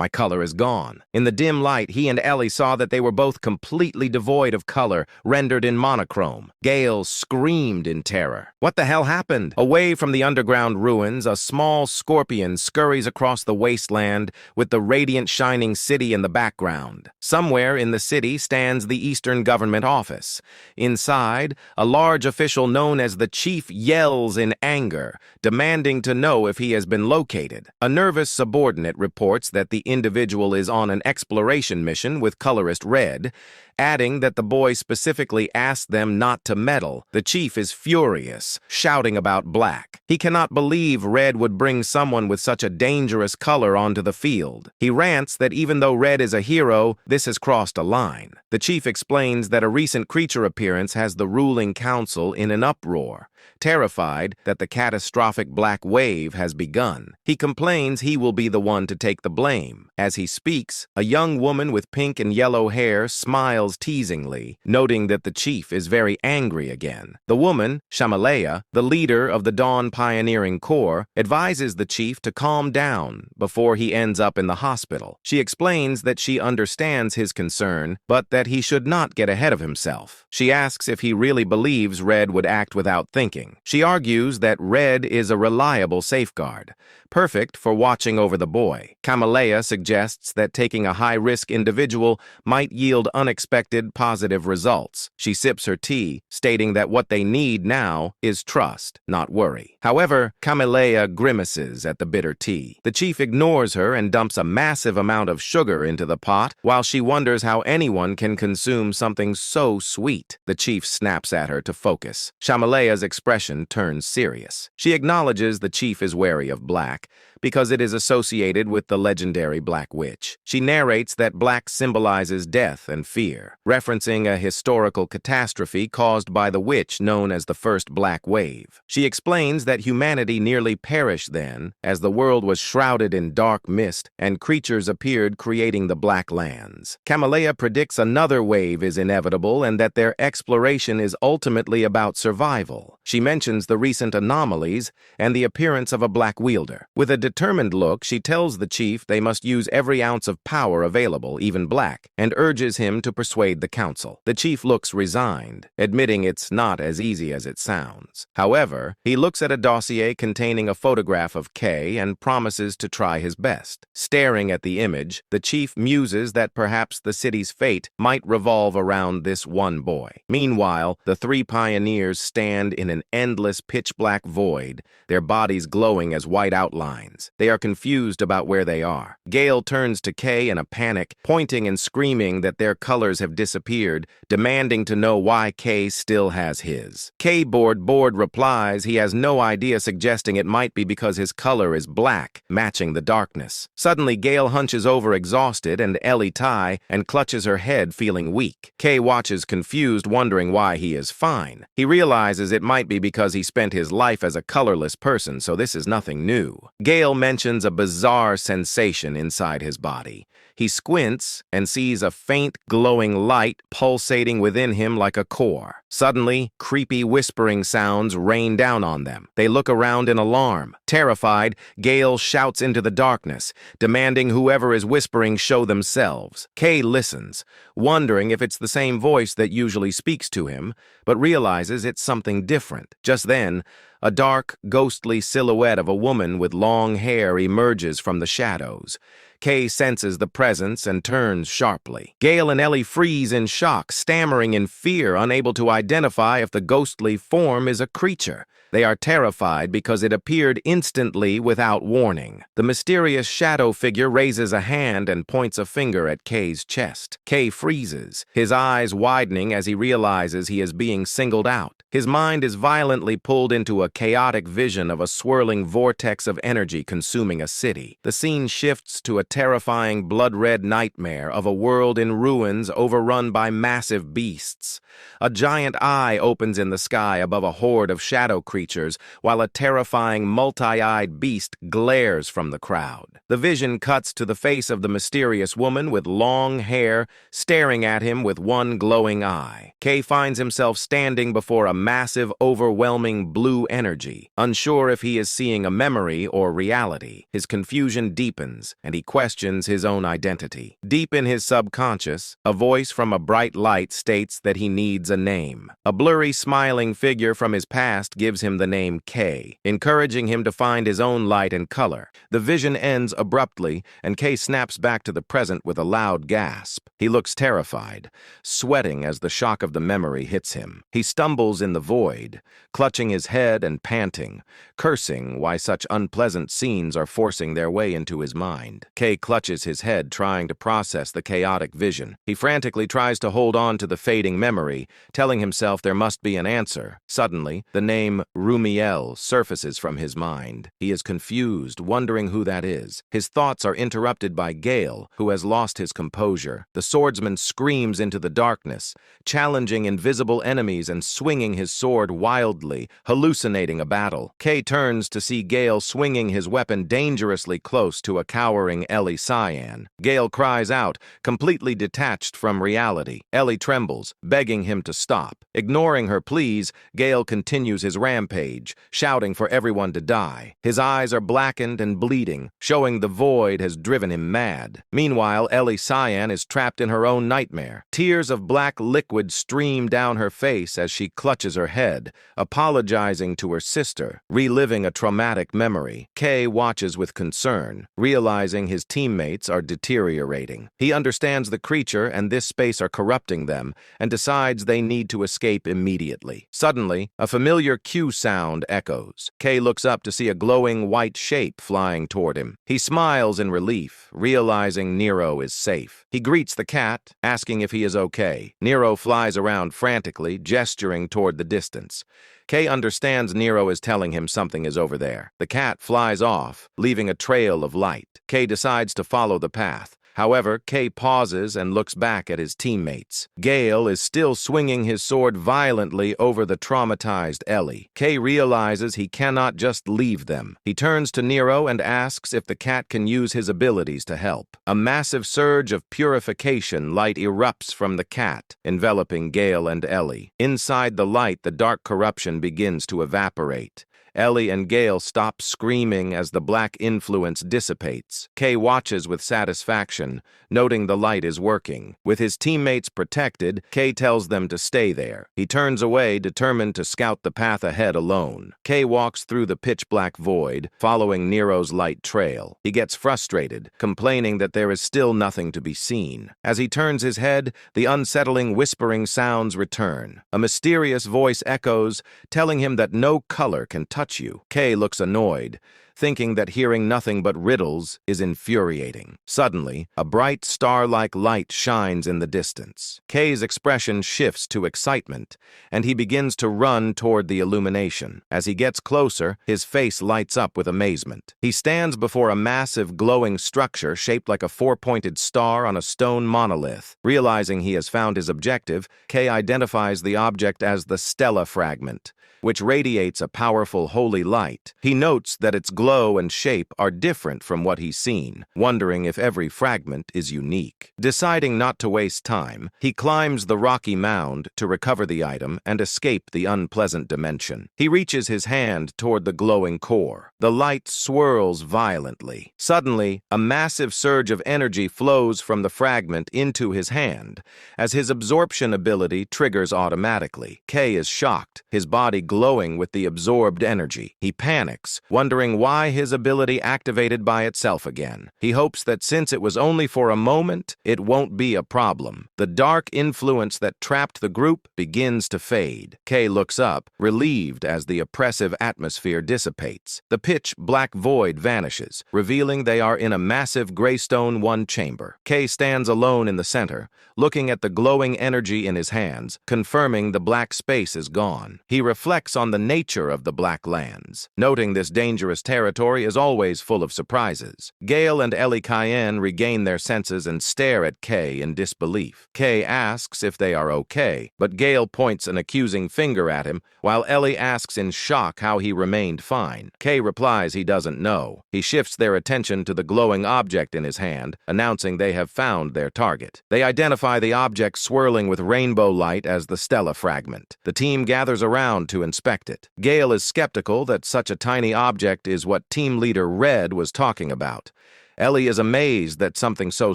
color is gone." In the dim light, he and Ellie saw that they were both completely devoid of color, rendered in monochrome. Gale screamed in terror. What the hell happened? Away from the underground ruins, a small scorpion scurries across the wasteland with the radiant shining city in the background. Somewhere in the city stands the Eastern Government Office. Inside, a large official known as the Chief yells in anger, demanding to know if he has been located. A nervous subordinate reports that the individual is on an exploration mission with colorist Red, adding that the boy specifically asked them not to meddle. The chief is furious, shouting about Black. He cannot believe Red would bring someone with such a dangerous color onto the field. He rants that even though Red is a hero, this has crossed a line. The chief explains that a recent creature appearance has the ruling council in an uproar, terrified that the catastrophic Black wave has begun. He complains he will be the one to take the blame. As he speaks, a young woman with pink and yellow hair smiles teasingly, noting that the chief is very angry again. The woman, Shamalea, the leader of the Dawn Pioneering Corps, advises the chief to calm down before he ends up in the hospital. She explains that she understands his concern, but that he should not get ahead of himself. She asks if he really believes Red would act without thinking. She argues that Red is a reliable safeguard, perfect for watching over the boy. Kamalea suggests that taking a high-risk individual might yield unexpected positive results. She sips her tea, stating that what they need now is trust, not worry. However, Kamalea grimaces at the bitter tea. The chief ignores her and dumps a massive amount of sugar into the pot, while she wonders how anyone can consume something so sweet. The chief snaps at her to focus. Shamalea's expression turns serious. She acknowledges the chief is wary of Black, because it is associated with the legendary Black Witch. She narrates that black symbolizes death and fear, referencing a historical catastrophe caused by the witch known as the First Black Wave. She explains that humanity nearly perished then, as the world was shrouded in dark mist and creatures appeared creating the Blacklands. Camellia predicts another wave is inevitable and that their exploration is ultimately about survival. She mentions the recent anomalies and the appearance of a black wielder. With a determined look, she tells the chief they must use every ounce of power available, even black, and urges him to persuade the council. The chief looks resigned, admitting it's not as easy as it sounds. However, he looks at a dossier containing a photograph of Kay and promises to try his best. Staring at the image, the chief muses that perhaps the city's fate might revolve around this one boy. Meanwhile, the three pioneers stand in an endless pitch-black void, their bodies glowing as white outlines. They are confused about where they are. Gale turns to Kay in a panic, pointing and screaming that their colors have disappeared, demanding to know why Kay still has his. Kay, bored replies he has no idea, suggesting it might be because his color is black, matching the darkness. Suddenly, Gale hunches over exhausted and Ellie tie and clutches her head, feeling weak. Kay watches confused, wondering why he is fine. He realizes it might be because he spent his life as a colorless person, so this is nothing new. Gale mentions a bizarre sensation inside his body. He squints and sees a faint, glowing light pulsating within him like a core. Suddenly, creepy whispering sounds rain down on them. They look around in alarm. Terrified, Gale shouts into the darkness, demanding whoever is whispering show themselves. Kay listens, wondering if it's the same voice that usually speaks to him, but realizes it's something different. Just then, a dark, ghostly silhouette of a woman with long hair emerges from the shadows. Kay senses the presence and turns sharply. Gale and Ellie freeze in shock, stammering in fear, unable to identify if the ghostly form is a creature. They are terrified because it appeared instantly without warning. The mysterious shadow figure raises a hand and points a finger at Kay's chest. Kay freezes, his eyes widening as he realizes he is being singled out. His mind is violently pulled into a chaotic vision of a swirling vortex of energy consuming a city. The scene shifts to a terrifying blood-red nightmare of a world in ruins overrun by massive beasts. A giant eye opens in the sky above a horde of shadow creatures, while a terrifying multi-eyed beast glares from the crowd. The vision cuts to the face of the mysterious woman with long hair, staring at him with one glowing eye. Kay finds himself standing before a massive, overwhelming blue energy, unsure if he is seeing a memory or reality. His confusion deepens, and he questions his own identity. Deep in his subconscious, a voice from a bright light states that he needs a name. A blurry, smiling figure from his past gives him the name Kay, encouraging him to find his own light and color. The vision ends abruptly, and Kay snaps back to the present with a loud gasp. He looks terrified, sweating as the shock of the memory hits him. He stumbles in the void, clutching his head and panting, cursing why such unpleasant scenes are forcing their way into his mind. Kay clutches his head, trying to process the chaotic vision. He frantically tries to hold on to the fading memory, telling himself there must be an answer. Suddenly, the name Rumiel surfaces from his mind. He is confused, wondering who that is. His thoughts are interrupted by Gale, who has lost his composure. The swordsman screams into the darkness, challenging invisible enemies and swinging his sword wildly, hallucinating a battle. Kay turns to see Gale swinging his weapon dangerously close to a cowering Ellie Cyan. Gale cries out, completely detached from reality. Ellie trembles, begging him to stop. Ignoring her pleas, Gale continues his rampage, shouting for everyone to die. His eyes are blackened and bleeding, showing the void has driven him mad. Meanwhile, Ellie Cyan is trapped in her own nightmare. Tears of black liquid stream down her face as she clutches her head, apologizing to her sister, reliving a traumatic memory. Kay watches with concern, realizing his teammates are deteriorating. He understands the creature and this space are corrupting them, and decides they need to escape immediately. Suddenly, a familiar cue sound echoes. Kay looks up to see a glowing white shape flying toward him. He smiles in relief, realizing Nero is safe. He greets the cat, asking if he is okay. Nero flies around frantically, gesturing toward the distance. Kay understands Nero is telling him something is over there. The cat flies off, leaving a trail of light. Kay decides to follow the path. However, Kay pauses and looks back at his teammates. Gale is still swinging his sword violently over the traumatized Ellie. Kay realizes he cannot just leave them. He turns to Nero and asks if the cat can use his abilities to help. A massive surge of purification light erupts from the cat, enveloping Gale and Ellie. Inside the light, the dark corruption begins to evaporate. Ellie and Gale stop screaming as the black influence dissipates. Kay watches with satisfaction, noting the light is working. With his teammates protected, Kay tells them to stay there. He turns away, determined to scout the path ahead alone. Kay walks through the pitch-black void, following Nero's light trail. He gets frustrated, complaining that there is still nothing to be seen. As he turns his head, the unsettling whispering sounds return. A mysterious voice echoes, telling him that no color can touch you. Kay looks annoyed, thinking that hearing nothing but riddles is infuriating. Suddenly, a bright star-like light shines in the distance. Kay's expression shifts to excitement, and he begins to run toward the illumination. As he gets closer, his face lights up with amazement. He stands before a massive glowing structure shaped like a four-pointed star on a stone monolith. Realizing he has found his objective, Kay identifies the object as the Stella fragment, which radiates a powerful holy light. He notes that its glow and shape are different from what he's seen, wondering if every fragment is unique. Deciding not to waste time, he climbs the rocky mound to recover the item and escape the unpleasant dimension. He reaches his hand toward the glowing core. The light swirls violently. Suddenly, a massive surge of energy flows from the fragment into his hand, as his absorption ability triggers automatically. Kay is shocked, his body glowing with the absorbed energy. He panics, wondering why his ability activated by itself again. He hopes that since it was only for a moment, it won't be a problem. The dark influence that trapped the group begins to fade. Kay looks up, relieved as the oppressive atmosphere dissipates. The pitch-black void vanishes, revealing they are in a massive graystone one-chamber. Kay stands alone in the center, looking at the glowing energy in his hands, confirming the black space is gone. He reflects on the nature of the Blacklands, noting this dangerous territory is always full of surprises. Gale and Ellie Cayenne regain their senses and stare at Kay in disbelief. Kay asks if they are okay, but Gale points an accusing finger at him, while Ellie asks in shock how he remained fine. Kay replies he doesn't know. He shifts their attention to the glowing object in his hand, announcing they have found their target. They identify the object swirling with rainbow light as the Stella fragment. The team gathers around to inspect it. Gale is skeptical that such a tiny object is what team leader Red was talking about. Ellie is amazed that something so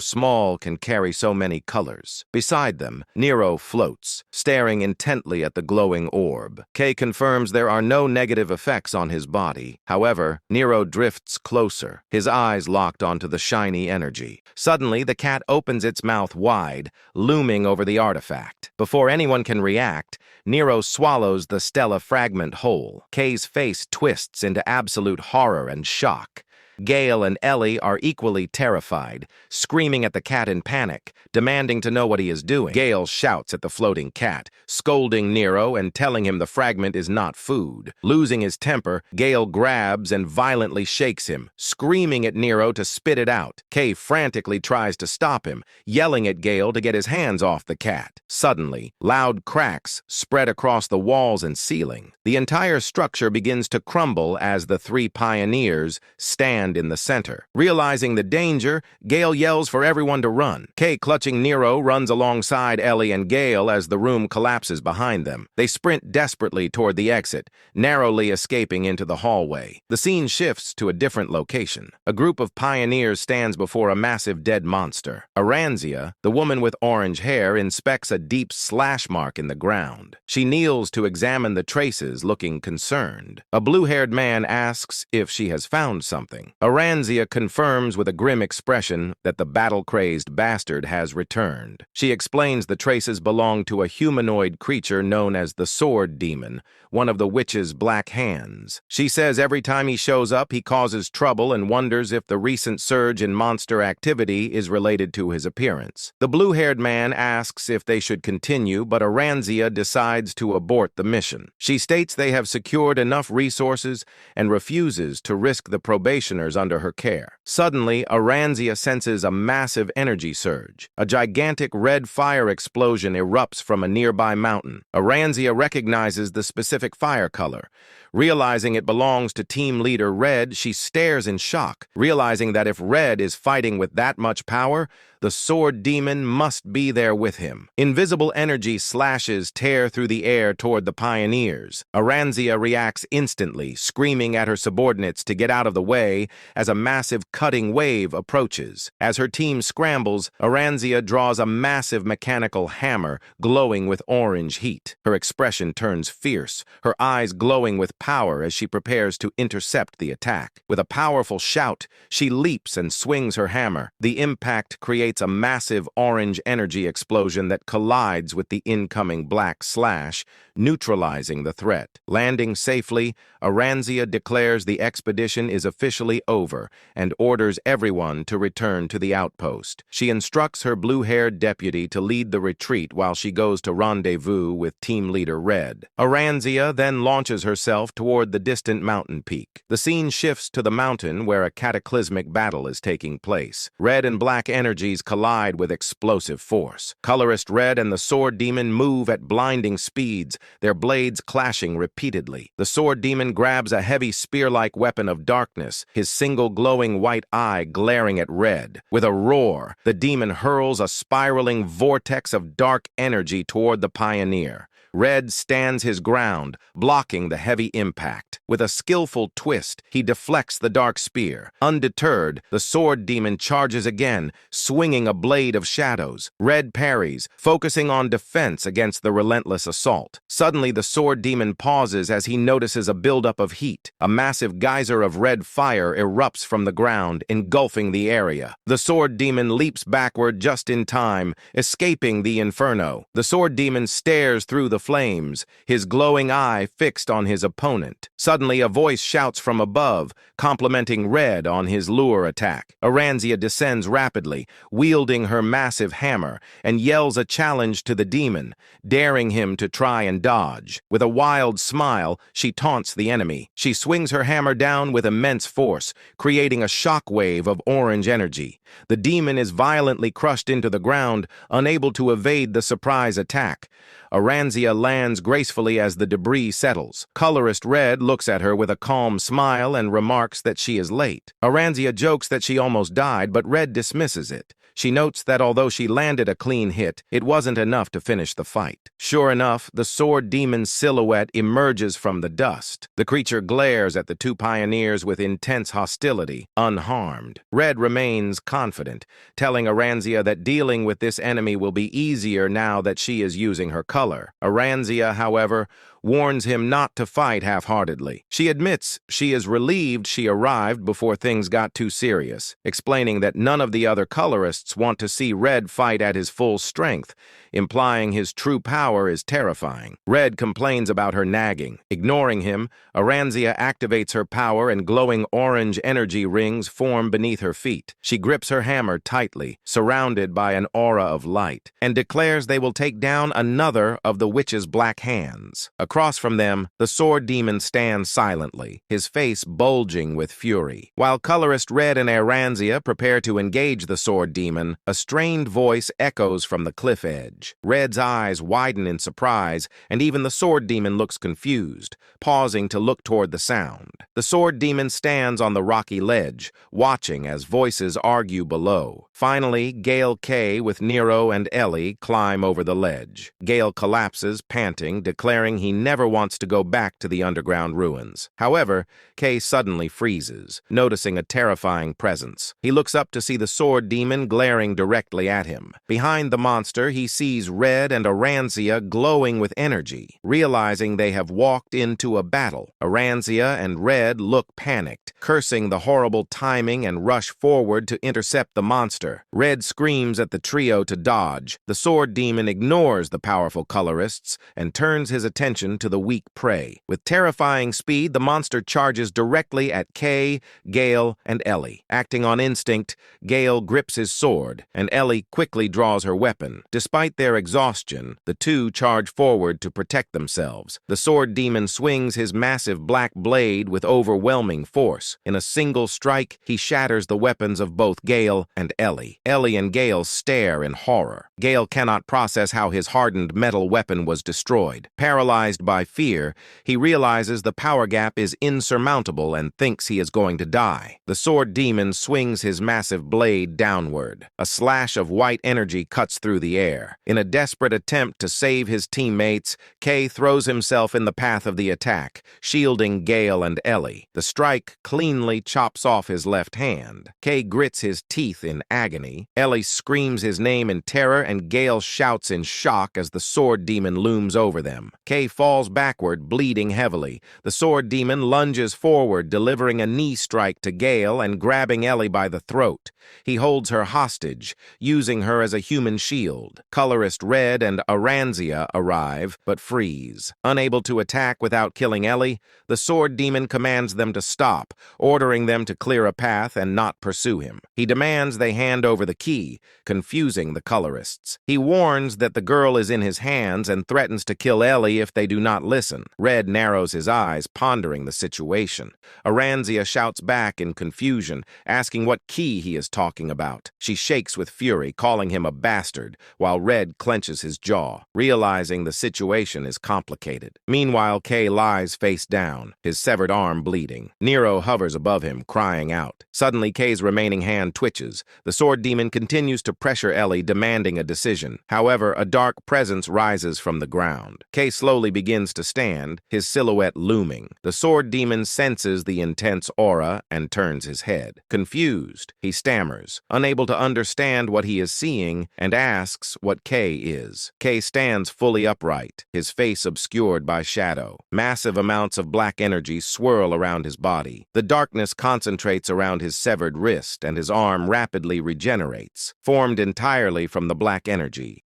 small can carry so many colors. Beside them, Nero floats, staring intently at the glowing orb. Kay confirms there are no negative effects on his body. However, Nero drifts closer, his eyes locked onto the shiny energy. Suddenly, the cat opens its mouth wide, looming over the artifact. Before anyone can react, Nero swallows the Stella fragment whole. Kay's face twists into absolute horror and shock. Gale and Ellie are equally terrified, screaming at the cat in panic, demanding to know what he is doing. Gale shouts at the floating cat, scolding Nero and telling him the fragment is not food. Losing his temper, Gale grabs and violently shakes him, screaming at Nero to spit it out. Kay frantically tries to stop him, yelling at Gale to get his hands off the cat. Suddenly, loud cracks spread across the walls and ceiling. The entire structure begins to crumble as the three pioneers stand in the center. Realizing the danger, Gale yells for everyone to run. Kay, clutching Nero, runs alongside Ellie and Gale as the room collapses behind them. They sprint desperately toward the exit, narrowly escaping into the hallway. The scene shifts to a different location. A group of pioneers stands before a massive dead monster. Aranzia, the woman with orange hair, inspects a deep slash mark in the ground. She kneels to examine the traces, looking concerned. A blue-haired man asks if she has found something. Aranzia confirms with a grim expression that the battle-crazed bastard has returned. She explains the traces belong to a humanoid creature known as the Sword Demon, one of the witch's black hands. She says every time he shows up, he causes trouble and wonders if the recent surge in monster activity is related to his appearance. The blue-haired man asks if they should continue, but Aranzia decides to abort the mission. She states they have secured enough resources and refuses to risk the probationers under her care. Suddenly, Aranzia senses a massive energy surge. A gigantic red fire explosion erupts from a nearby mountain. Aranzia recognizes the specific fire color. Realizing it belongs to team leader Red, she stares in shock, realizing that if Red is fighting with that much power, the Sword Demon must be there with him. Invisible energy slashes tear through the air toward the pioneers. Aranzia reacts instantly, screaming at her subordinates to get out of the way as a massive cutting wave approaches. As her team scrambles, Aranzia draws a massive mechanical hammer glowing with orange heat. Her expression turns fierce, her eyes glowing with power as she prepares to intercept the attack. With a powerful shout, she leaps and swings her hammer. The impact creates a massive orange energy explosion that collides with the incoming black slash, neutralizing the threat. Landing safely, Aranzia declares the expedition is officially over and orders everyone to return to the outpost. She instructs her blue-haired deputy to lead the retreat while she goes to rendezvous with team leader Red. Aranzia then launches herself toward the distant mountain peak. The scene shifts to the mountain where a cataclysmic battle is taking place. Red and black energies collide with explosive force. Colorist Red and the Sword Demon move at blinding speeds, their blades clashing repeatedly. The Sword Demon grabs a heavy spear-like weapon of darkness, his single glowing white eye glaring at Red. With a roar, the demon hurls a spiraling vortex of dark energy toward the pioneer. Red stands his ground, blocking the heavy impact. With a skillful twist, he deflects the dark spear. Undeterred, the Sword Demon charges again, swinging a blade of shadows. Red parries, focusing on defense against the relentless assault. Suddenly, the Sword Demon pauses as he notices a buildup of heat. A massive geyser of red fire erupts from the ground, engulfing the area. The Sword Demon leaps backward just in time, escaping the inferno. The Sword Demon stares through the flames, his glowing eye fixed on his opponent. Suddenly, a voice shouts from above, complimenting Red on his lure attack. Aranzia descends rapidly, wielding her massive hammer, and yells a challenge to the demon, daring him to try and dodge. With a wild smile, she taunts the enemy. She swings her hammer down with immense force, creating a shockwave of orange energy. The demon is violently crushed into the ground, unable to evade the surprise attack. Aranzia lands gracefully as the debris settles. Colorist Red looks at her with a calm smile and remarks that she is late. Aranzia jokes that she almost died, but Red dismisses it. She notes that although she landed a clean hit, it wasn't enough to finish the fight. Sure enough, the Sword Demon's silhouette emerges from the dust. The creature glares at the two pioneers with intense hostility, unharmed. Red remains confident, telling Aranzia that dealing with this enemy will be easier now that she is using her color. Aranzia, however, warns him not to fight half-heartedly. She admits she is relieved she arrived before things got too serious, explaining that none of the other colorists want to see Red fight at his full strength, implying his true power is terrifying. Red complains about her nagging. Ignoring him, Aranzia activates her power and glowing orange energy rings form beneath her feet. She grips her hammer tightly, surrounded by an aura of light, and declares they will take down another of the witch's black hands. Across from them, the Sword Demon stands silently, his face bulging with fury. While colorist Red and Aranzia prepare to engage the Sword Demon, a strained voice echoes from the cliff edge. Red's eyes widen in surprise, and even the Sword Demon looks confused, pausing to look toward the sound. The Sword Demon stands on the rocky ledge, watching as voices argue below. Finally, Gale K with Nero and Ellie climb over the ledge. Gale collapses, panting, declaring he never wants to go back to the underground ruins. However, K suddenly freezes, noticing a terrifying presence. He looks up to see the Sword Demon glaring glaring directly at him. Behind the monster, he sees Red and Aranzia glowing with energy, realizing they have walked into a battle. Aranzia and Red look panicked, cursing the horrible timing and rush forward to intercept the monster. Red screams at the trio to dodge. The sword demon ignores the powerful colorists and turns his attention to the weak prey. With terrifying speed, the monster charges directly at Kay, Gale, and Ellie. Acting on instinct, Gale grips his sword, and Ellie quickly draws her weapon. Despite their exhaustion, the two charge forward to protect themselves. The sword demon swings his massive black blade with overwhelming force. In a single strike, he shatters the weapons of both Gale and Ellie. Ellie and Gale stare in horror. Gale cannot process how his hardened metal weapon was destroyed. Paralyzed by fear, he realizes the power gap is insurmountable and thinks he is going to die. The sword demon swings his massive blade downward. A slash of white energy cuts through the air. In a desperate attempt to save his teammates, Kay throws himself in the path of the attack, shielding Gale and Ellie. The strike cleanly chops off his left hand. Kay grits his teeth in agony. Ellie screams his name in terror, and Gale shouts in shock as the sword demon looms over them. Kay falls backward, bleeding heavily. The sword demon lunges forward, delivering a knee strike to Gale and grabbing Ellie by the throat. He holds her hostage, using her as a human shield. Colorist Red and Aranzia arrive, but freeze. Unable to attack without killing Ellie, the sword demon commands them to stop, ordering them to clear a path and not pursue him. He demands they hand over the key, confusing the colorists. He warns that the girl is in his hands and threatens to kill Ellie if they do not listen. Red narrows his eyes, pondering the situation. Aranzia shouts back in confusion, asking what key he is talking about. She shakes with fury, calling him a bastard, while Red clenches his jaw, realizing the situation is complicated. Meanwhile, Kay lies face down, his severed arm bleeding. Nero hovers above him, crying out. Suddenly, Kay's remaining hand twitches. The sword demon continues to pressure Ellie, demanding a decision. However, a dark presence rises from the ground. Kay slowly begins to stand, his silhouette looming. The sword demon senses the intense aura and turns his head. Confused, he stammers, unable to understand what he is seeing, and asks what Kay is. Kay stands fully upright, his face obscured by shadow. Massive amounts of black energy swirl around his body. The darkness concentrates around his severed wrist, and his arm rapidly regenerates, formed entirely from the black energy.